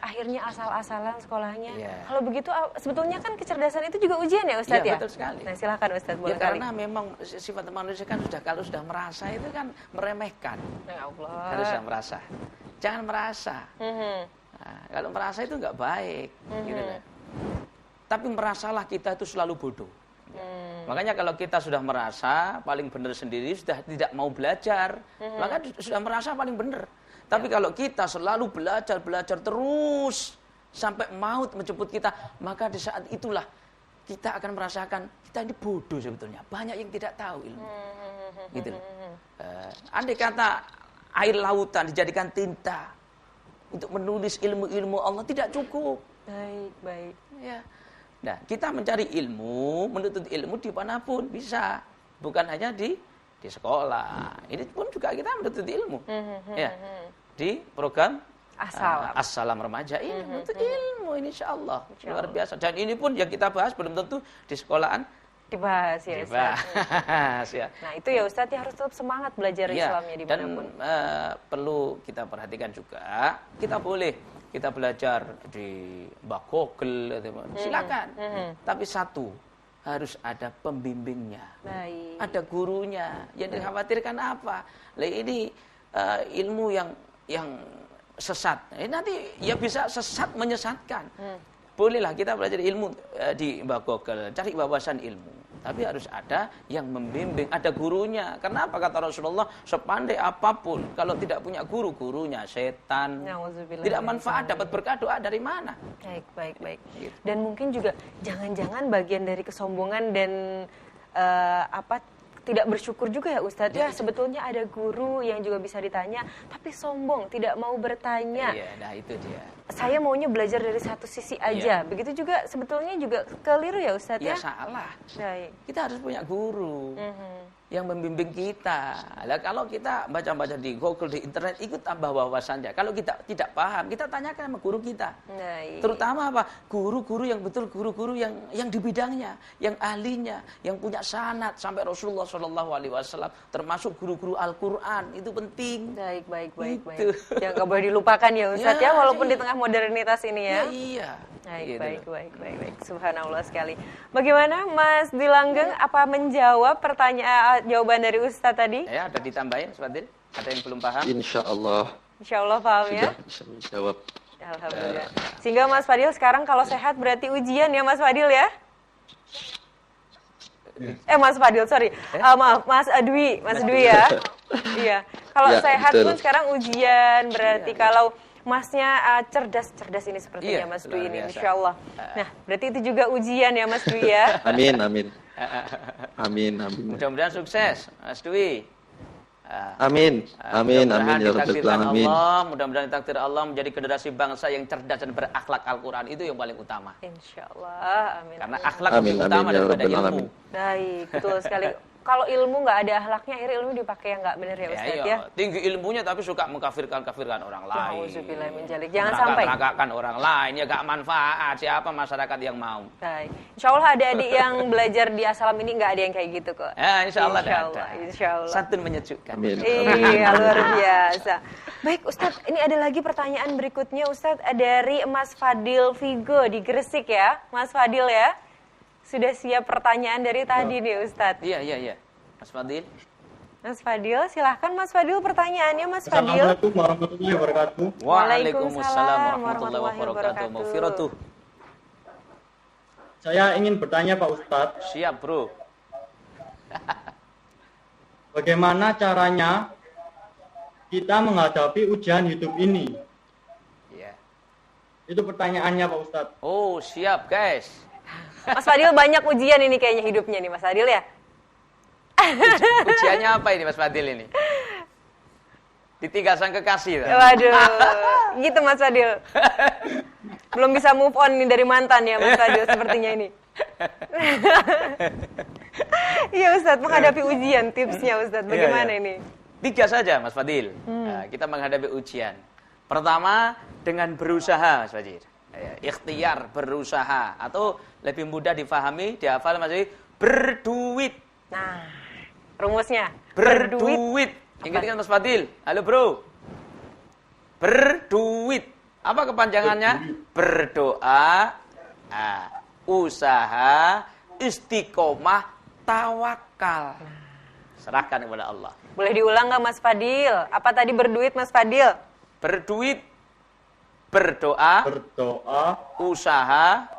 Akhirnya asal-asalan sekolahnya. Kalau begitu sebetulnya kan kecerdasan itu juga ujian ya Ustadz ya? Betul sekali. Nah silakan Ustadz boleh karena memang sifat manusia kan kalau sudah merasa itu kan meremehkan. Ya Allah. Harus sudah merasa. Jangan merasa. Nah, kalau merasa itu nggak baik, gitu lah. Tapi merasalah kita itu selalu bodoh. Makanya kalau kita sudah merasa paling benar sendiri, sudah tidak mau belajar, maka sudah merasa paling benar. Tapi kalau kita selalu belajar terus sampai maut menjemput kita, maka di saat itulah kita akan merasakan kita ini bodoh sebetulnya. Banyak yang tidak tahu ilmu. Gitu. Andai kata air lautan dijadikan tinta untuk menulis ilmu-ilmu Allah tidak cukup. Baik. Ya. Nah, kita mencari ilmu, menuntut ilmu dimanapun bisa, bukan hanya di sekolah. Ini pun juga kita menuntut ilmu. Ya. Di program Assalam Remaja ini menuntut ilmu, insya Allah luar biasa. Dan ini pun yang kita bahas belum tentu di sekolahan Dibahas ya Ustaz. Dibahas ya. Nah itu ya Ustaz ya harus tetap semangat belajar Ya, Islamnya dan dimanapun. perlu kita perhatikan juga, kita boleh kita belajar di Mbak Google, silakan. Tapi satu, harus ada pembimbingnya. Baik. Ada gurunya. Yang dikhawatirkan apa? Lah ini ilmu yang sesat. Nanti ya bisa sesat menyesatkan. Bolehlah kita belajar ilmu di Mbak Google, cari wawasan ilmu. Tapi harus ada yang membimbing, ada gurunya. Kenapa kata Rasulullah, sepandai apapun kalau tidak punya gurunya setan. Nauzubillah Tidak min manfaat, dzalik. dapat berkah doa dari mana? Baik. Gitu. Dan mungkin juga jangan-jangan bagian dari kesombongan dan tidak bersyukur juga ya Ustadz ya, sebetulnya ada guru yang juga bisa ditanya tapi sombong, tidak mau bertanya. Iya, nah itu dia. Saya maunya belajar dari satu sisi aja. Begitu juga sebetulnya juga keliru ya Ustadz Ya ya. salah. Baik. Kita harus punya guru yang membimbing kita. Lah kalau kita baca-baca di Google, di internet, ikut tambah wawasannya. Kalau kita tidak paham, kita tanyakan sama guru kita. Baik. Terutama apa? Guru-guru yang betul, guru-guru yang di bidangnya, yang ahlinya, yang punya sanad sampai Rasulullah SAW, termasuk guru-guru Al-Qur'an, itu penting. Baik. Itu. Yang nggak boleh dilupakan ya Ustadz ya, Ya, walaupun iya. di tengah modernitas ini ya. Ya iya. Gitu loh. Baik. Subhanallah sekali. Bagaimana Mas Dilanggeng, apa menjawab jawaban dari Ustadz tadi? Ya, ada ditambahin, Mas Fadil? Ada yang belum paham? Insya Allah Insya Allah paham ya. sudah bisa menjawab. Alhamdulillah. Sehingga Mas Fadil sekarang kalau sehat berarti ujian ya Mas Fadil ya? Mas Fadil, sorry. Maaf, Mas Dwi ya. Iya. Kalau Ya, sehat betul. pun sekarang ujian berarti kalau Masnya cerdas ini sepertinya Iya, Mas Dwi luar ini, biasa. Insya Allah. Nah, berarti itu juga ujian ya Mas Dwi ya. Amin. Mudah-mudahan sukses, Mas Dwi. Amin Mudah-mudahan ya Rabbil ditakdirkan alamin. Allah, mudah-mudahan ditakdir Allah menjadi generasi bangsa yang cerdas dan berakhlak Al-Quran. Itu yang paling utama. Insya Allah, amin. Karena akhlak Amin, lebih utama amin, ya daripada Rabbal ilmu. alamin. Baik, betul sekali. Kalau ilmu nggak ada akhlaknya, akhirnya ilmu dipakai yang nggak benar ya Ustadz ya. Tinggi ilmunya tapi suka mengkafirkan orang lain. Nauzubillah min dzalik. Jangan sampai. Meragakan orang lain, ya gak manfaat. Siapa masyarakat yang mau? Baik. Insya Allah adik-adik yang belajar di Assalam ini nggak ada yang kayak gitu kok. Ya, insya Allah ada. Insya Allah. Santun menyejukkan. Amin. Iya, luar biasa. Baik Ustadz, ini ada lagi pertanyaan berikutnya Ustadz dari Mas Fadil Vigo di Gresik ya. Mas Fadil ya. Sudah siap pertanyaan dari tadi nih Ustadz. Iya. Mas Fadil. Mas Fadil, silahkan Mas Fadil pertanyaannya Mas Fadil. Assalamualaikum warahmatullahi wabarakatuh. Waalaikumsalam warahmatullahi wabarakatuh. Maghfiratuh. Saya ingin bertanya Pak Ustadz, Siap, Bro. bagaimana caranya kita menghadapi ujian hidup ini? Iya. Itu pertanyaannya Pak Ustadz. Oh, siap, guys. Mas Fadil banyak ujian ini kayaknya hidupnya nih Mas Fadil ya. Ujiannya apa ini Mas Fadil ini? Ditinggal sang kekasih. Waduh, gitu Mas Fadil. Belum bisa move on nih dari mantan ya Mas Fadil sepertinya ini. Iya Ustadz, menghadapi ujian, tipsnya Ustadz, bagaimana Iya. ini? 3 saja Mas Fadil. Nah, kita menghadapi ujian. Pertama, dengan berusaha Mas Fadil. Ikhtiar, berusaha. Atau lebih mudah difahami, dihafal Mas Fadil, berduit. Nah, rumusnya. Berduit. Ingat Mas Fadil. Halo bro. Berduit. Apa kepanjangannya? Berdoa, usaha, istiqomah, tawakal. Serahkan kepada Allah. Boleh diulang nggak Mas Fadil? Apa tadi berduit Mas Fadil? Berduit, berdoa, usaha,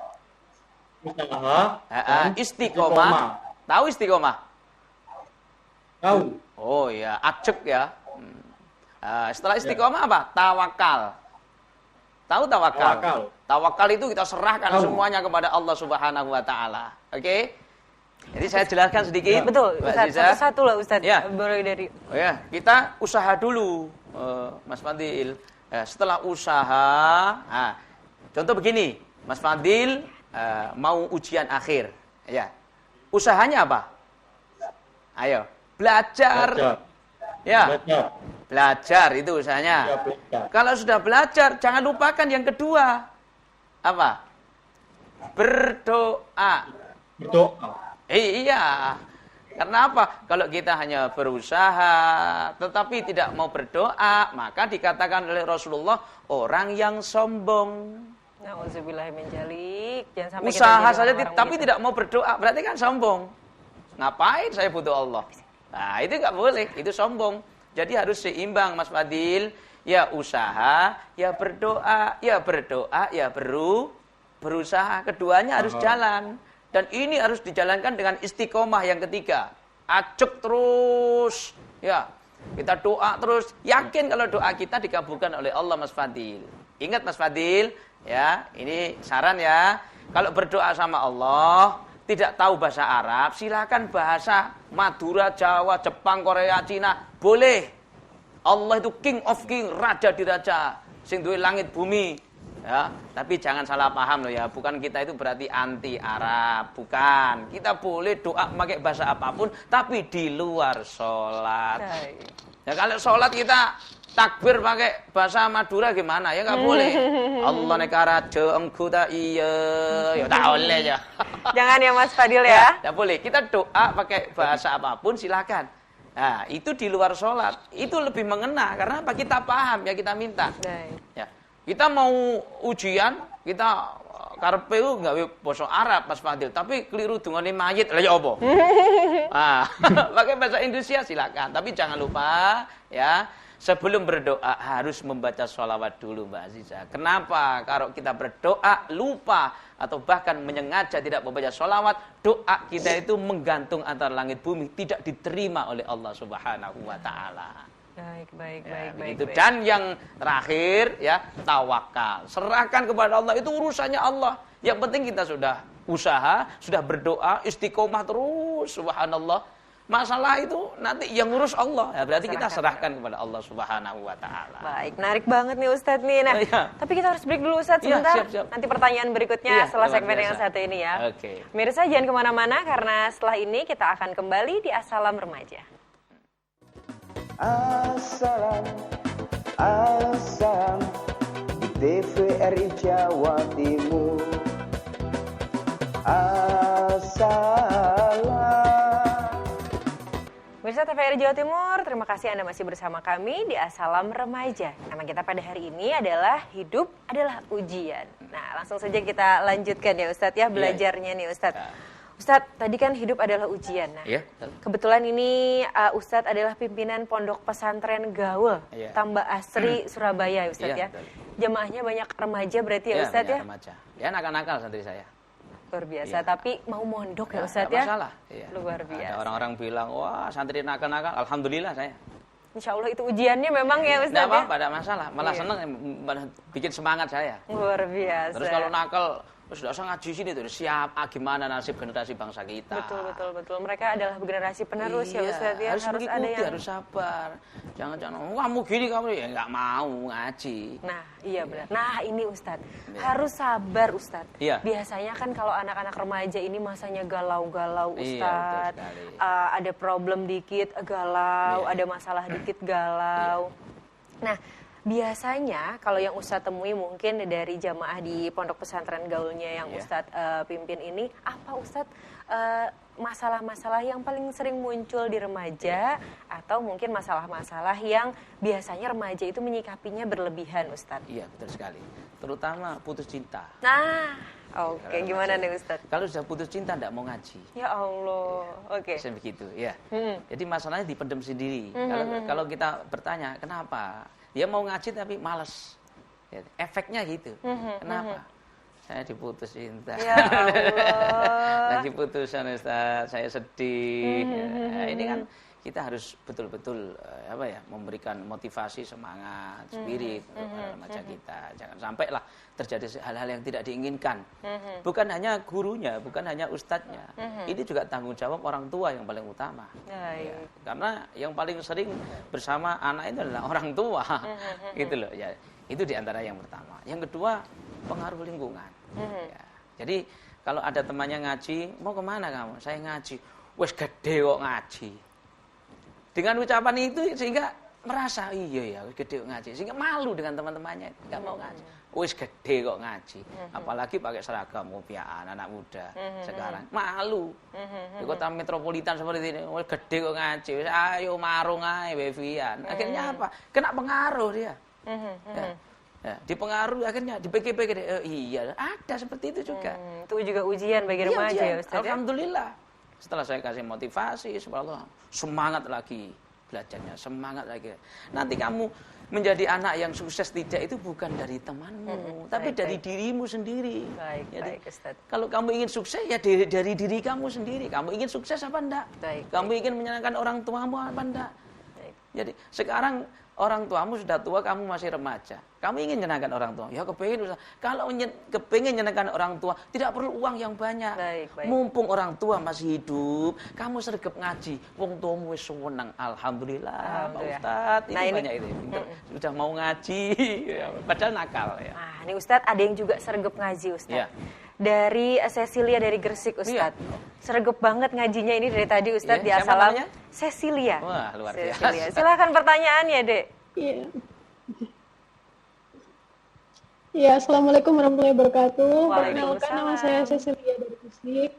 istiqomah. Tahu istiqomah? Tahu. Oh ya, acek ya. Setelah istiqomah apa? Tawakal. Tahu tawakal? Tawakal itu kita serahkan semuanya kepada Allah Subhanahu wa taala. Oke? Jadi saya jelaskan sedikit. Betul, Mbak Ustadz. Ziza. Satu-satu lah Ustadz. Ya. Mulai dari Oh ya, kita usaha dulu, Mas Fadil. Setelah usaha, contoh begini, Mas Fadil mau ujian akhir. Ya, usahanya apa? Ayo, belajar. Ya, belajar itu usahanya. Kalau sudah belajar, jangan lupakan yang kedua. Apa? Berdoa. Iya. Karena apa? Kalau kita hanya berusaha tetapi tidak mau berdoa, maka dikatakan oleh Rasulullah orang yang sombong. Nauzubillahi min dzalik. Jangan sampai Usaha kita jadi saja orang-orang tapi begitu. tidak mau berdoa, berarti kan sombong. Ngapain saya butuh Allah? Nah, itu nggak boleh, itu sombong. Jadi harus seimbang, Mas Fadil. Ya usaha, ya berdoa, ya berusaha. Keduanya harus jalan. Dan ini harus dijalankan dengan istiqomah yang ketiga. Acuk terus. Ya, kita doa terus. Yakin kalau doa kita dikabulkan oleh Allah, Mas Fadil. Ingat Mas Fadil, ya, ini saran ya. Kalau berdoa sama Allah, tidak tahu bahasa Arab, silakan bahasa Madura, Jawa, Jepang, Korea, Cina, boleh. Allah itu king of king, raja di raja, sing duwe langit bumi. Ya, tapi jangan salah paham loh ya, bukan kita itu berarti anti Arab, bukan. Kita boleh doa pakai bahasa apapun, tapi di luar sholat. Ya kalau sholat kita takbir pakai bahasa Madura gimana? Ya nggak boleh. Allah nekaraja engku ta iya, ya tak boleh ya. Jangan ya Mas Fadil ya. Nggak boleh. Kita doa pakai bahasa apapun silakan. Nah itu di luar sholat, itu lebih mengena karena apa? Kita paham ya kita minta. Ya. Kita mau ujian, kita karepe nggawe basa Arab Mas Fadil, tapi keliru dungane mayit. Lah ya apa? Pakai bahasa Indonesia silakan, tapi jangan lupa ya, sebelum berdoa harus membaca sholawat dulu Mbak Aziza. Kenapa? Kalau kita berdoa lupa atau bahkan menyengaja tidak membaca sholawat, doa kita itu menggantung antara langit bumi, tidak diterima oleh Allah Subhanahu wa taala. Baik. Dan yang terakhir ya, tawakal. Serahkan kepada Allah, itu urusannya Allah. Yang penting kita sudah usaha, sudah berdoa, istiqomah terus, subhanallah. Masalah itu nanti yang ngurus Allah. Ya, berarti kita serahkan kepada Allah Subhanahu wa taala. Baik, menarik banget nih Ustadz nih. Nah, tapi kita harus break dulu Ustadz sebentar. Siap. Nanti pertanyaan berikutnya setelah segmen yang satu ini ya. Oke. Mirsa jangan kemana-mana karena setelah ini kita akan kembali di Assalam Remaja. Assalam di TVRI Jawa Timur. Assalam. Mirsa TVRI Jawa Timur, terima kasih Anda masih bersama kami di Assalam Remaja. Nama kita pada hari ini adalah Hidup adalah Ujian. Nah, langsung saja kita lanjutkan ya Ustadz ya, belajarnya nih Ustadz. Ustadz, tadi kan hidup adalah ujian. Nah, kebetulan ini Ustadz adalah pimpinan Pondok Pesantren Gaul, Tambak Asri, Surabaya ya Ustadz ya. Jemaahnya banyak remaja berarti ya Ustadz ya? Remaja. Ya nakal-nakal santri saya. Luar biasa, tapi mau mondok ya Ustadz ya? Masalah. Luar biasa. Ada orang-orang bilang, wah santri nakal-nakal, alhamdulillah saya. Insya Allah itu ujiannya memang ya Ustadz ya? Nggak apa-apa, ada masalah. Malah seneng, bikin semangat saya. Luar biasa. Terus kalau nakal, sudah usah ngaji sini tuh, siap gimana nasib generasi bangsa kita. Betul. Mereka adalah generasi penerus ya Ustadz ya. Harus ada yang harus sabar. Jangan kamu gini kamu ya nggak mau ngaji. Nah, iya benar. Nah, ini Ustadz. Harus sabar Ustadz. Biasanya kan kalau anak-anak remaja ini masanya galau-galau Ustadz. Ada problem dikit galau, ada masalah dikit galau. Nah, biasanya kalau yang Ustadz temui mungkin dari jamaah di Pondok Pesantren Gaulnya yang Ustadz pimpin ini, apa Ustadz masalah-masalah yang paling sering muncul di remaja atau mungkin masalah-masalah yang biasanya remaja itu menyikapinya berlebihan Ustadz? Iya, betul sekali. Terutama putus cinta. Nah, oke. Gimana nih Ustadz? Kalau sudah putus cinta tidak mau ngaji. Ya Allah, oke. Bisa begitu, ya. Jadi masalahnya dipendam sendiri. Kalau kita bertanya, kenapa? Dia mau ngaji tapi malas. Efeknya gitu. Kenapa? Saya diputus cinta. Ya Allah. Lagi putusan Ustaz, saya sedih. Ini kan kita harus betul-betul memberikan motivasi, semangat, spirit untuk remaja kita. Jangan sampailah terjadi hal-hal yang tidak diinginkan. Bukan hanya gurunya, bukan hanya ustadznya. Ini juga tanggung jawab orang tua yang paling utama. Ya. Karena yang paling sering bersama anak itu adalah orang tua. Gitu loh ya. Itu diantara yang pertama. Yang kedua, pengaruh lingkungan. Ya. Jadi kalau ada temannya ngaji, mau kemana kamu? Saya ngaji. Wes gede kok ngaji. Dengan ucapan itu sehingga merasa iya ya gede kok ngaji, sehingga malu dengan teman-temannya, nggak mau ngaji. Wis gede kok ngaji, apalagi pakai seragam kopiahan anak muda sekarang malu. Di kota metropolitan seperti ini, wis gede kok ngaji, wis ayo marung ae Bevian. Akhirnya apa? Kena pengaruh dia. Ya, dipengaruhi akhirnya dipikir-pikir, iya ada seperti itu juga. Itu juga ujian bagi remaja ya Ustaz. Alhamdulillah. Setelah saya kasih motivasi, subhanallah, semangat lagi belajarnya, semangat lagi. Nanti kamu menjadi anak yang sukses tidak itu bukan dari temanmu, tapi dari dirimu sendiri. Baik, Ustaz. Kalau kamu ingin sukses ya dari diri kamu sendiri. Kamu ingin sukses apa enggak? Kamu ingin menyenangkan orang tuamu apa enggak? Jadi sekarang orang tuamu sudah tua, kamu masih remaja. Kamu ingin menyenangkan orang tua? Ya kepingin. Kalau kepingin menyenangkan orang tua, tidak perlu uang yang banyak. Baik. Mumpung orang tua masih hidup, kamu sergap ngaji. Wong tuamu wis seneng. Alhamdulillah, Pak Ustadz. Ini banyak itu. Sudah mau ngaji, ya, padahal nakal. Ya. Nah, ini Ustadz ada yang juga sergap ngaji Ustadz. Ya. Dari Cecilia dari Gresik Ustadz. Sergap banget ngajinya ini dari tadi Ustadz di Assalam. Cecilia. Wah, luar biasa. Cecilia. Silakan pertanyaannya, Dek. Iya. Ya, assalamualaikum warahmatullahi wabarakatuh. Perkenalkan, nama saya Cecilia dari Gresik.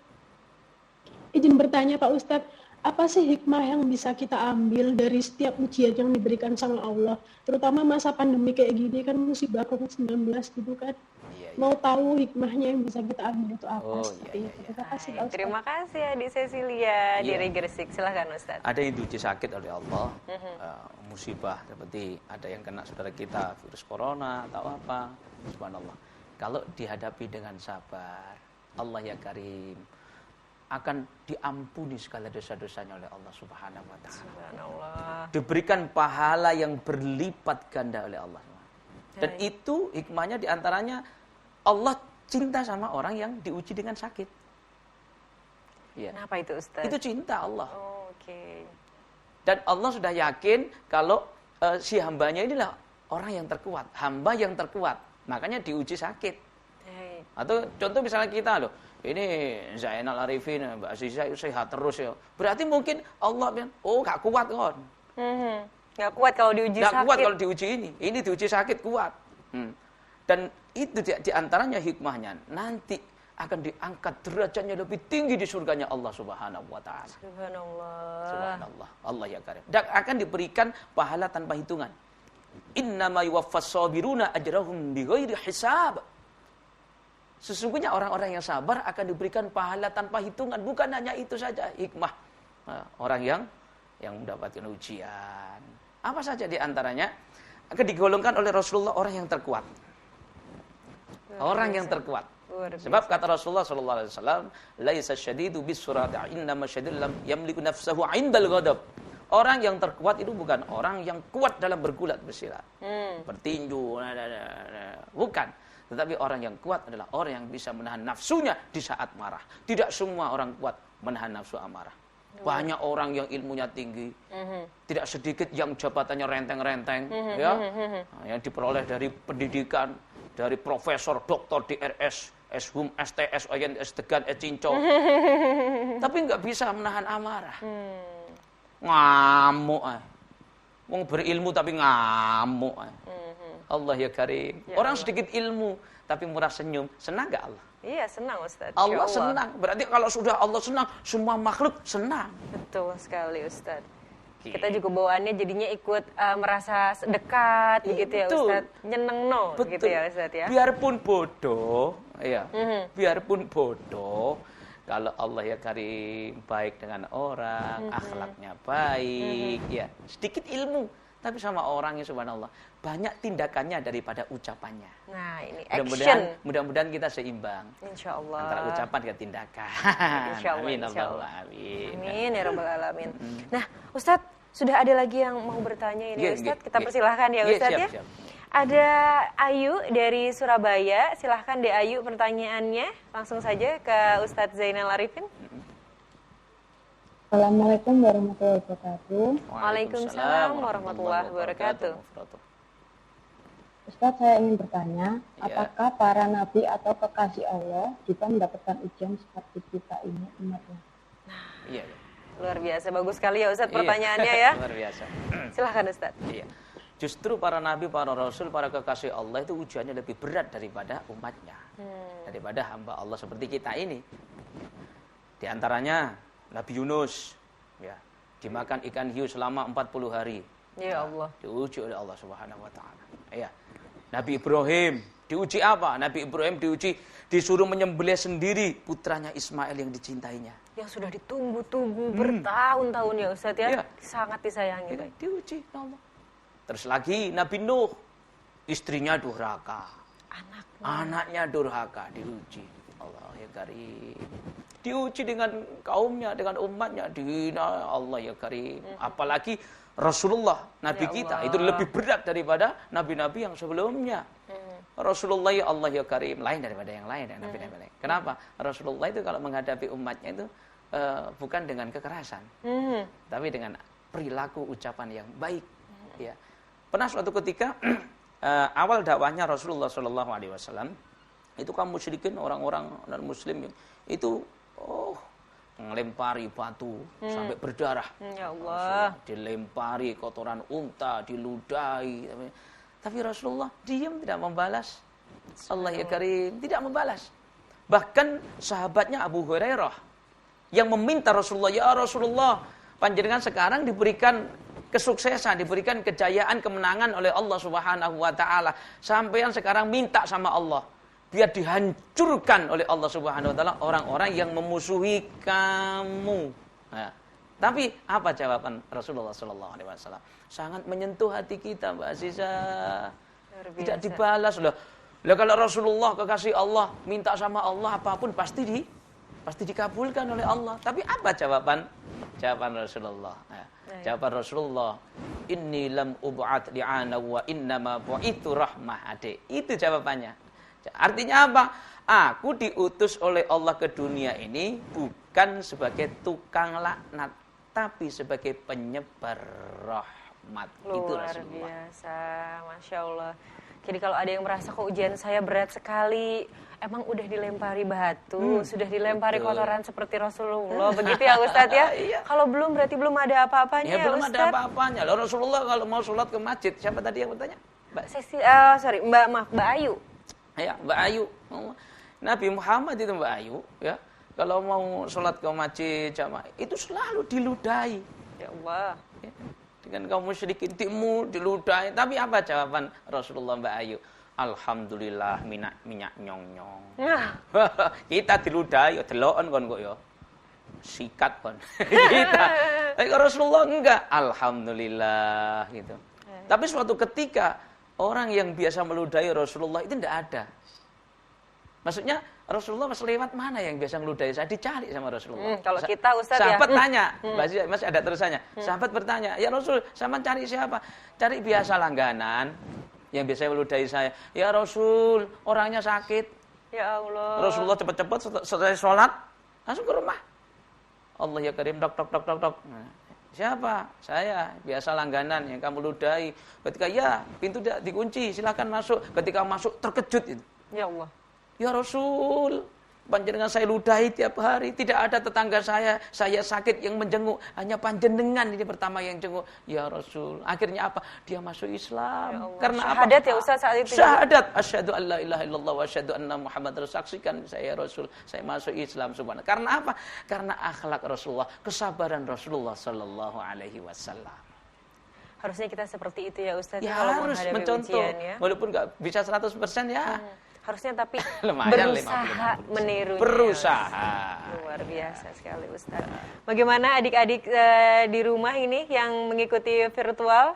Izin bertanya Pak Ustadz, apa sih hikmah yang bisa kita ambil dari setiap ujian yang diberikan sama Allah? Terutama masa pandemi kayak gini kan, musibah COVID-19 gitu kan. Mau tahu hikmahnya yang bisa kita ambil itu apa? Terima kasih Pak Ustadz. Terima kasih Adik Cecilia dari Gresik. Silahkan Ustadz. Ada yang diuji sakit oleh Allah, musibah seperti ada yang kena saudara kita virus corona atau apa, subhanallah. Kalau dihadapi dengan sabar, Allah ya Karim, akan diampuni segala dosa-dosanya oleh Allah Subhanahu wa taala. Subhanallah. Diberikan pahala yang berlipat ganda oleh Allah. Dan itu hikmahnya diantaranya Allah cinta sama orang yang diuji dengan sakit. Ya. Kenapa itu Ustaz? Itu cinta Allah. Oh, oke. Dan Allah sudah yakin kalau si hambanya inilah orang yang terkuat, hamba yang terkuat. Makanya diuji sakit. Atau contoh misalnya kita loh, ini Zainal Arifin, Mbak Aziza sehat terus ya. Berarti mungkin Allah bilang, oh gak kuat kon. Gak kuat kalau diuji sakit. Gak kuat kalau diuji ini diuji sakit kuat. Dan itu diantaranya hikmahnya, nanti akan diangkat derajatnya lebih tinggi di surganya Allah Subhanahu wa taala. Subhanallah. Allah ya Karim. Dan akan diberikan pahala tanpa hitungan. Innama yuwaffas sabiruna ajrahum bighairi hisab. Sesungguhnya orang-orang yang sabar akan diberikan pahala tanpa hitungan. Bukan hanya itu saja hikmah orang yang mendapatkan ujian. Apa saja diantaranya akan digolongkan oleh Rasulullah orang yang terkuat. Orang yang terkuat. Sebab kata Rasulullah sallallahu alaihi wasallam, laisa syadidu bisurati, innama syadidul lam yamliku nafsahu 'indal ghadab. Orang yang terkuat itu bukan orang yang kuat dalam bergulat bersilat, bertinju, bukan. Tetapi orang yang kuat adalah orang yang bisa menahan nafsunya di saat marah. Tidak semua orang kuat menahan nafsu amarah. Banyak orang yang ilmunya tinggi, tidak sedikit yang jabatannya renteng-renteng, ya, yang diperoleh dari pendidikan, dari profesor, doktor, DRS, SHUM, STS, OYN, S-Degan, S-Cinco. Tapi nggak bisa menahan amarah. Ngamuk. Wong berilmu tapi ngamuk. Allah ya Karim. Ya orang Allah. Sedikit ilmu tapi murah senyum. Senang nggak Allah? Iya senang Ustaz. Allah senang. Berarti kalau sudah Allah senang, semua makhluk senang. Betul sekali Ustaz. Kita juga bawaannya jadinya ikut merasa dekat begitu ya Ustaz. Nyeneng gitu ya Ustaz ya. Biarpun bodoh, ya. Biarpun bodoh, kalau Allah ya Karim baik dengan orang, akhlaknya baik, ya. Sedikit ilmu, tapi sama orangnya subhanallah banyak tindakannya daripada ucapannya. Nah, ini action. Mudah-mudahan kita seimbang. Insyaallah. Antara ucapan dan tindakan. Insyaallah. Amin. Amin ya rabbal alamin. Nah, Ustadz, sudah ada lagi yang mau bertanya ini Ustadz. Kita persilahkan ya Ustadz ya. Siap. Ada Ayu dari Surabaya. Silahkan deh Ayu pertanyaannya. Langsung saja ke Ustadz Zainal Arifin. Assalamualaikum warahmatullahi wabarakatuh. Waalaikumsalam warahmatullahi wabarakatuh. Ustadz, saya ingin bertanya, apakah para nabi atau kekasih Allah juga mendapatkan ujian seperti kita ini umatnya? Iya. Luar biasa, bagus sekali ya Ustadz Iya. pertanyaannya ya. Luar biasa. Silahkan Ustadz. Iya. Justru para nabi, para rasul, para kekasih Allah itu ujiannya lebih berat daripada umatnya. Daripada hamba Allah seperti kita ini. Di antaranya Nabi Yunus, ya, dimakan ikan hiu selama 40 hari. Ya Allah. Diuji oleh Allah Subhanahu wa taala. Ya. Nabi Ibrahim diuji apa? Nabi Ibrahim diuji disuruh menyembelih sendiri putranya Ismail yang dicintainya. Yang sudah ditunggu-tunggu bertahun-tahun ya Ustadz ya. Iya. Sangat disayangi. Ya, diuji Allah. Terus lagi Nabi Nuh, istrinya durhaka. Anaknya durhaka, diuji. Allah ya karim. Diuji dengan kaumnya, dengan umatnya, dihina Allah ya karim. Apalagi Rasulullah, Nabi Ya kita, Allah. itu lebih berat daripada nabi-nabi yang sebelumnya. Rasulullah ya Allah ya karim, lain daripada yang lain, nabi-nabi lain. Kenapa? Rasulullah itu kalau menghadapi umatnya itu bukan dengan kekerasan, tapi dengan perilaku ucapan yang baik. Ya. Pernah suatu ketika awal dakwahnya Rasulullah SAW itu kaum musyrikin, orang-orang non muslim itu melempari batu sampai berdarah. Ya Allah. Dilempari kotoran unta, diludahi. Tapi Rasulullah diam, tidak membalas. Allah ya karim, tidak membalas. Bahkan sahabatnya Abu Hurairah yang meminta Rasulullah, ya Rasulullah, panjenengan sekarang diberikan kesuksesan, diberikan kejayaan, kemenangan oleh Allah Subhanahu wa taala. Sampean sekarang minta sama Allah biar dihancurkan oleh Allah Subhanahu wa taala orang-orang yang memusuhi kamu. Nah, tapi apa jawaban Rasulullah sallallahu alaihi wasallam? Sangat menyentuh hati kita, Mbak Aziza. Tidak dibalas loh. Lah kalau Rasulullah kekasih Allah minta sama Allah apapun pasti dikabulkan oleh Allah. Tapi apa jawaban Rasulullah? Nah, jawaban Rasulullah, inni lam ub'at li'ana wa innama bu'itu rahmah. Itu jawabannya. Artinya apa? Aku diutus oleh Allah ke dunia ini bukan sebagai tukang laknat, tapi sebagai penyebar rahmat. Itu Luar Rasulullah. biasa, Masya Allah. Jadi kalau ada yang merasa kok ujian saya berat sekali, emang udah dilempari batu, sudah dilempari kotoran seperti Rasulullah, begitu ya Ustadz ya? Iya. Kalau belum berarti belum ada apa-apanya Ya, ya, belum Ustadz? ada apa-apanya. Lalu Rasulullah kalau mau sholat ke masjid, siapa tadi yang bertanya? Mbak Ayu. Ya, Mbak Ayu. Nabi Muhammad itu Mbak Ayu, ya. Kalau mau sholat ke masjid jamaah, itu selalu diludahi. Ya Allah. Ya. Dengan kaum musyrikin diludahi. Tapi apa jawaban Rasulullah Mbak Ayu? Alhamdulillah minyak nyong-nyong. Kita diludahi, deloken kon kok ya. Sikat kon. Kita. Tapi Rasulullah enggak. Alhamdulillah gitu. Tapi suatu ketika orang yang biasa meludahi Rasulullah itu tidak ada. Maksudnya Rasulullah masih lewat mana yang biasa meludahi saya? Dicari sama Rasulullah. Kalau kita Ustaz sahabat ya. tanya, masih ada terusannya. Sahabat bertanya, ya Rasul, sama cari siapa? Cari biasa langganan yang biasa meludahi saya. Ya Rasul, orangnya sakit. Ya Allah. Rasulullah cepat-cepat selesai sholat, langsung ke rumah. Allah ya karim, dok. Nah, siapa? Saya, biasa langganan yang kamu ludahi. Ketika ya, pintu dikunci, silakan masuk. Ketika masuk terkejut itu. Ya Allah. Ya Rasul, panjenengan saya ludahi tiap hari, tidak ada tetangga saya sakit yang menjenguk, hanya panjenengan ini pertama yang jenguk. Ya Rasul, akhirnya apa? Dia masuk Islam. Ya Allah. Karena syahadat apa? Ya Ustaz saat itu. Syahadat, asyhadu an la ilaha illallah wa asyhadu anna Muhammad Rasul. Saksikan saya Rasul, saya masuk Islam subhanahu. Karena apa? Karena akhlak Rasulullah, kesabaran Rasulullah sallallahu alaihi wasallam. Harusnya kita seperti itu ya Ustaz Ya kalau harus menghadapi mencontoh, ujian ya. walaupun nggak bisa 100% ya. Harusnya tapi Lumayan, berusaha 50%. menirunya. Berusaha. Luar biasa sekali Ustaz. Bagaimana adik-adik di rumah ini yang mengikuti virtual?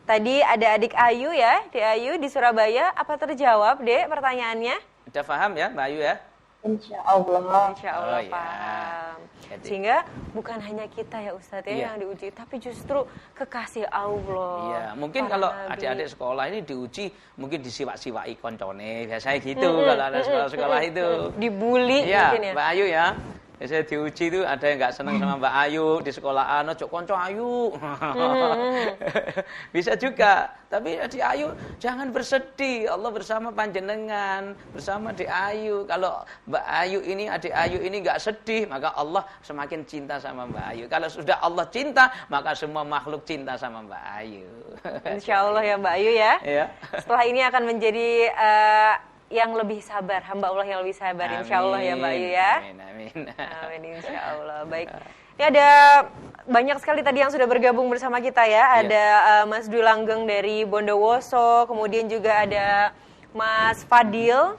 Tadi ada adik Ayu ya, di Ayu di Surabaya. Apa terjawab, Dek, pertanyaannya? Udah paham ya, Mbak Ayu ya? Insya Allah. Insya Allah Oh, ya. paham. Jadi- Sehingga bukan hanya kita ya Ustadz ya Iya. yang diuji, tapi justru kekasih Allah. Iya, mungkin para kalau nabi. adik-adik sekolah ini diuji, mungkin disiwak-siwaki koncone, biasanya gitu kalau ada sekolah-sekolah itu. Dibully Iya, mungkin ya. Mbak Ayu ya. Saya diuji itu ada yang nggak senang sama Mbak Ayu di sekolahan, ojo konco Ayu. Bisa juga, tapi di Ayu jangan bersedih. Allah bersama panjenengan, bersama di Ayu. Kalau Mbak Ayu ini, adik Ayu ini nggak sedih, maka Allah semakin cinta sama Mbak Ayu. Kalau sudah Allah cinta, maka semua makhluk cinta sama Mbak Ayu. Insya Allah ya Mbak Ayu ya. Ya. Setelah ini akan menjadi yang lebih sabar, hamba Allah yang lebih sabar, insya Allah ya Mbak Ayu ya. Amin, insya Allah. Baik. Ini ada banyak sekali tadi yang sudah bergabung bersama kita ya. Ada Mas Dwi Langgeng dari Bondowoso, kemudian juga ada Mas Fadil.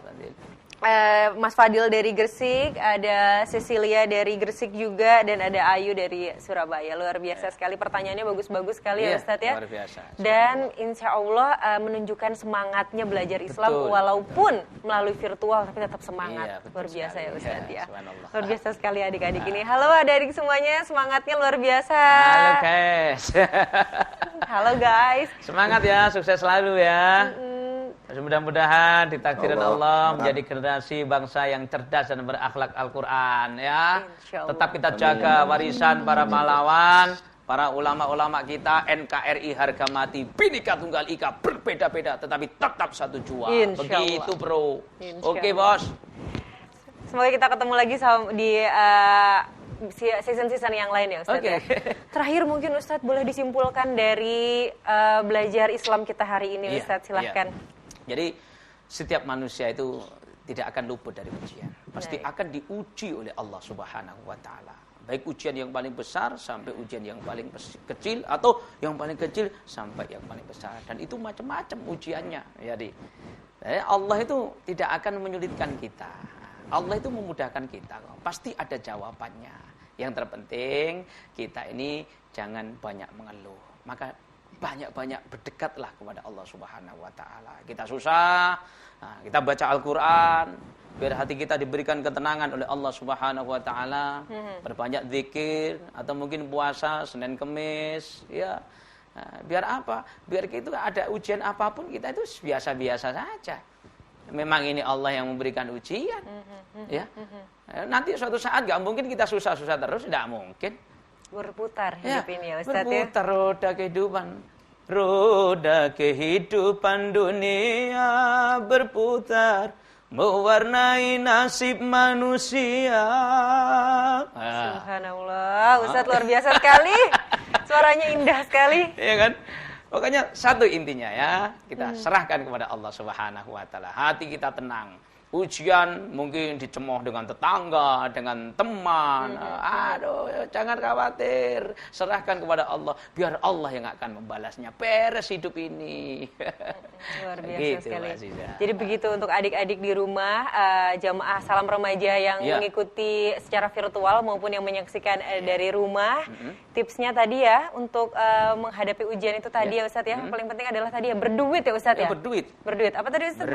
Mas Fadil dari Gresik, ada Cecilia dari Gresik juga, dan ada Ayu dari Surabaya. Luar biasa sekali, pertanyaannya bagus-bagus sekali ya Ustadz ya. Luar biasa. Dan insya Allah menunjukkan semangatnya belajar Islam, walaupun melalui virtual tapi tetap semangat. Luar biasa ya Ustadz ya. Luar biasa sekali adik-adik ini. Halo adik-adik semuanya, semangatnya luar biasa. Halo guys. Halo guys. Semangat ya, sukses selalu ya. Mudah-mudahan ditakdirin Allah menjadi generasi bangsa yang cerdas dan berakhlak Al-Quran ya. Tetap kita jaga warisan para pahlawan, para ulama-ulama kita, NKRI harga mati, Bhinneka Tunggal Ika berbeda-beda tetapi tetap satu jua. Begitu bro. Oke bos. Semoga kita ketemu lagi di season-season yang lain ya Ustadz ya. Terakhir mungkin Ustadz boleh disimpulkan dari belajar Islam kita hari ini Ustadz, silahkan. Jadi setiap manusia itu tidak akan luput dari ujian. Pasti akan diuji oleh Allah Subhanahu wa taala. Baik ujian yang paling besar sampai ujian yang paling kecil, atau yang paling kecil sampai yang paling besar, dan itu macam-macam ujiannya. Jadi Allah itu tidak akan menyulitkan kita. Allah itu memudahkan kita. Pasti ada jawabannya. Yang terpenting kita ini jangan banyak mengeluh. Maka banyak-banyak berdekatlah kepada Allah Subhanahu wa taala. Kita susah, kita baca Al-Qur'an, biar hati kita diberikan ketenangan oleh Allah Subhanahu wa taala. Berbanyak zikir atau mungkin puasa Senin Kamis, ya. Biar apa? Biar kita ada ujian apapun kita itu biasa-biasa saja. Memang ini Allah yang memberikan ujian. Ya. Nanti suatu saat enggak mungkin kita susah-susah terus, tidak mungkin. Berputar hidup ini ya Ustadz ya. Berputar roda kehidupan dunia berputar mewarnai nasib manusia. Subhanallah, Ustadz luar biasa sekali. Suaranya indah sekali. Iya kan? Pokoknya satu intinya ya, kita serahkan kepada Allah Subhanahu wa taala. Hati kita tenang. Ujian mungkin dicemooh dengan tetangga, dengan teman. Aduh, jangan khawatir. Serahkan kepada Allah. Biar Allah yang akan membalasnya. Beres hidup ini. Luar biasa gitu, sekali. Jadi begitu untuk adik-adik di rumah, jamaah salam remaja yang mengikuti secara virtual maupun yang menyaksikan dari rumah. Tipsnya tadi ya, untuk menghadapi ujian itu tadi ya Ustadz ya. Yang paling penting adalah tadi ya, berduit ya Ustadz ya. Berduit. Apa tadi Ustadz?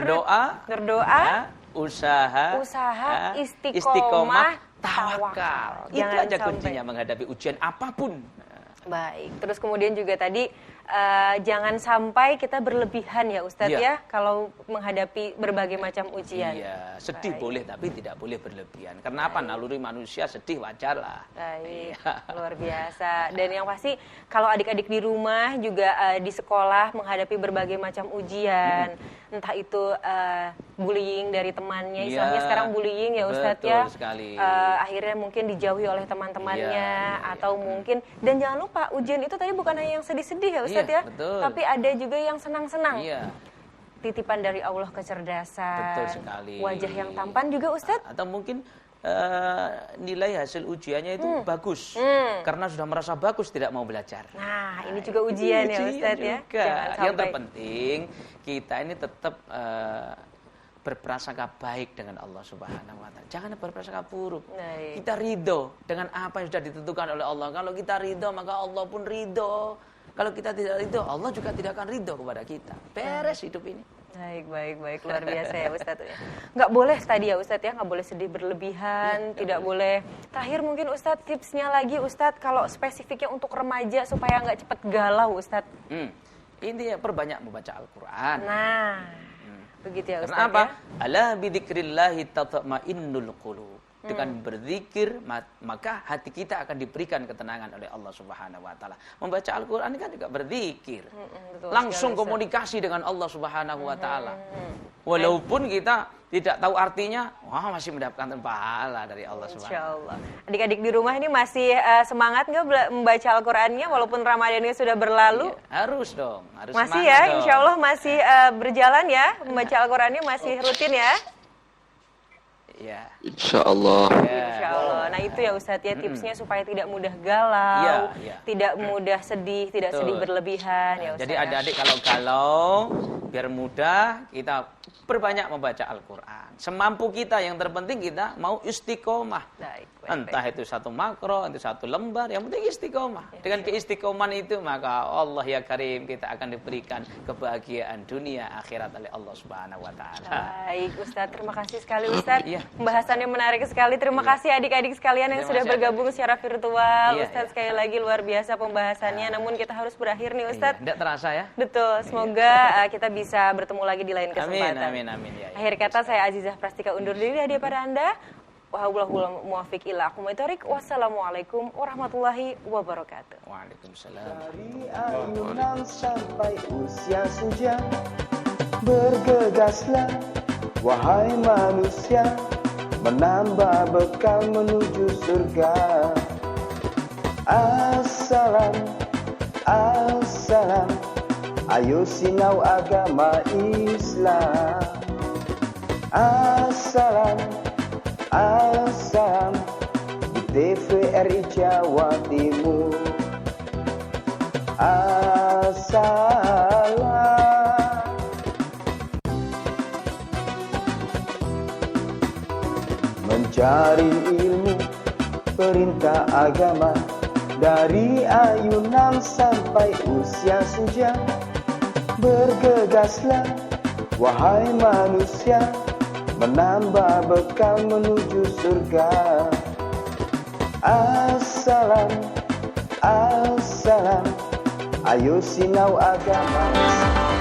Berdoa. Usaha istiqomah, tawakal. Itu aja kuncinya menghadapi ujian apapun. Baik, terus kemudian juga tadi jangan sampai kita berlebihan ya Ustadz ya kalau menghadapi berbagai macam ujian. Iya, sedih boleh tapi tidak boleh berlebihan. Karena apa? Naluri manusia sedih wajar lah. Baik, luar biasa. Dan yang pasti kalau adik-adik di rumah juga di sekolah menghadapi berbagai macam ujian, entah itu bullying dari temannya, istilahnya sekarang bullying ya Ustadz ya. Akhirnya mungkin dijauhi oleh teman-temannya atau mungkin, dan jangan lupa ujian itu tadi bukan hanya yang sedih-sedih ya Ustadz ya, tapi ada juga yang senang-senang. Titipan dari Allah kecerdasan, wajah yang tampan juga Ustadz. Atau mungkin nilai hasil ujiannya itu bagus, karena sudah merasa bagus tidak mau belajar. Nah, ini juga ujian ya Ustadz ya. Yang terpenting kita ini tetap berprasangka baik dengan Allah Subhanahu wa taala. Jangan berprasangka buruk. Kita ridho dengan apa yang sudah ditentukan oleh Allah. Kalau kita ridho, maka Allah pun ridho. Kalau kita tidak ridho, Allah juga tidak akan ridho kepada kita. Beres hidup ini. Baik, luar biasa ya Ustadz ya. Nggak boleh tadi ya Ustadz ya, nggak boleh sedih berlebihan, tidak boleh. Terakhir mungkin Ustadz, tipsnya lagi Ustadz, kalau spesifiknya untuk remaja supaya nggak cepat galau Ustadz. Intinya perbanyak membaca Al-Quran. Nah, begitu ya Ustadz. Karena apa? Ala bidzikrillahi tatma'innul qulub. Dengan berzikir, maka hati kita akan diberikan ketenangan oleh Allah Subhanahu wa taala. Membaca Al-Qur'an kan juga berzikir. Langsung komunikasi dengan Allah Subhanahu wa taala. Walaupun kita tidak tahu artinya, masih mendapatkan pahala dari Allah Subhanahu wa taala. Insyaallah. Adik-adik di rumah ini masih semangat nggak membaca Al-Qur'annya walaupun Ramadannya sudah berlalu? Ya, harus dong, harus masih semangat ya, dong. insyaallah masih berjalan ya, membaca Al-Qur'annya masih rutin ya. Ya. Insya Allah. Insya Allah. Nah itu ya Ustadz ya tipsnya supaya tidak mudah galau, tidak mudah sedih, tidak sedih berlebihan ya Ustadz. Jadi adik-adik kalau biar mudah kita perbanyak membaca Al-Quran. Semampu kita, yang terpenting kita mau istiqomah. Entah itu satu makro, itu satu lembar, yang penting istiqomah. Dengan keistiqoman itu maka Allah ya Karim kita akan diberikan kebahagiaan dunia akhirat oleh Allah Subhanahu wa taala. Baik Ustadz, terima kasih sekali Ustadz. Pembahasannya menarik sekali. Terima kasih adik-adik sekalian yang sudah bergabung secara virtual. Ustadz sekali lagi luar biasa pembahasannya. Namun kita harus berakhir nih Ustadz. Tidak terasa ya? Betul. Semoga kita bisa bertemu lagi di lain kesempatan. Amin. Ya. Akhir kata saya Azizah Prastika undur diri hadiah pada Anda. Wahaullahul muwaffiq ila aqwamit thoriq. Wassalamualaikum warahmatullahi wabarakatuh. Waalaikumsalam. Dari ayunan sampai usia senja, bergegaslah wahai manusia, menambah bekal menuju surga. Assalam, assalam, ayo sinau agama Islam. Assalam, assalam, di TVRI Jawa Timur. Assalam. Mencari ilmu perintah agama, dari ayunan sampai usia senja. Bergegaslah wahai manusia, menambah bekal menuju surga. Assalam, assalam, ayo sinau agama Islam.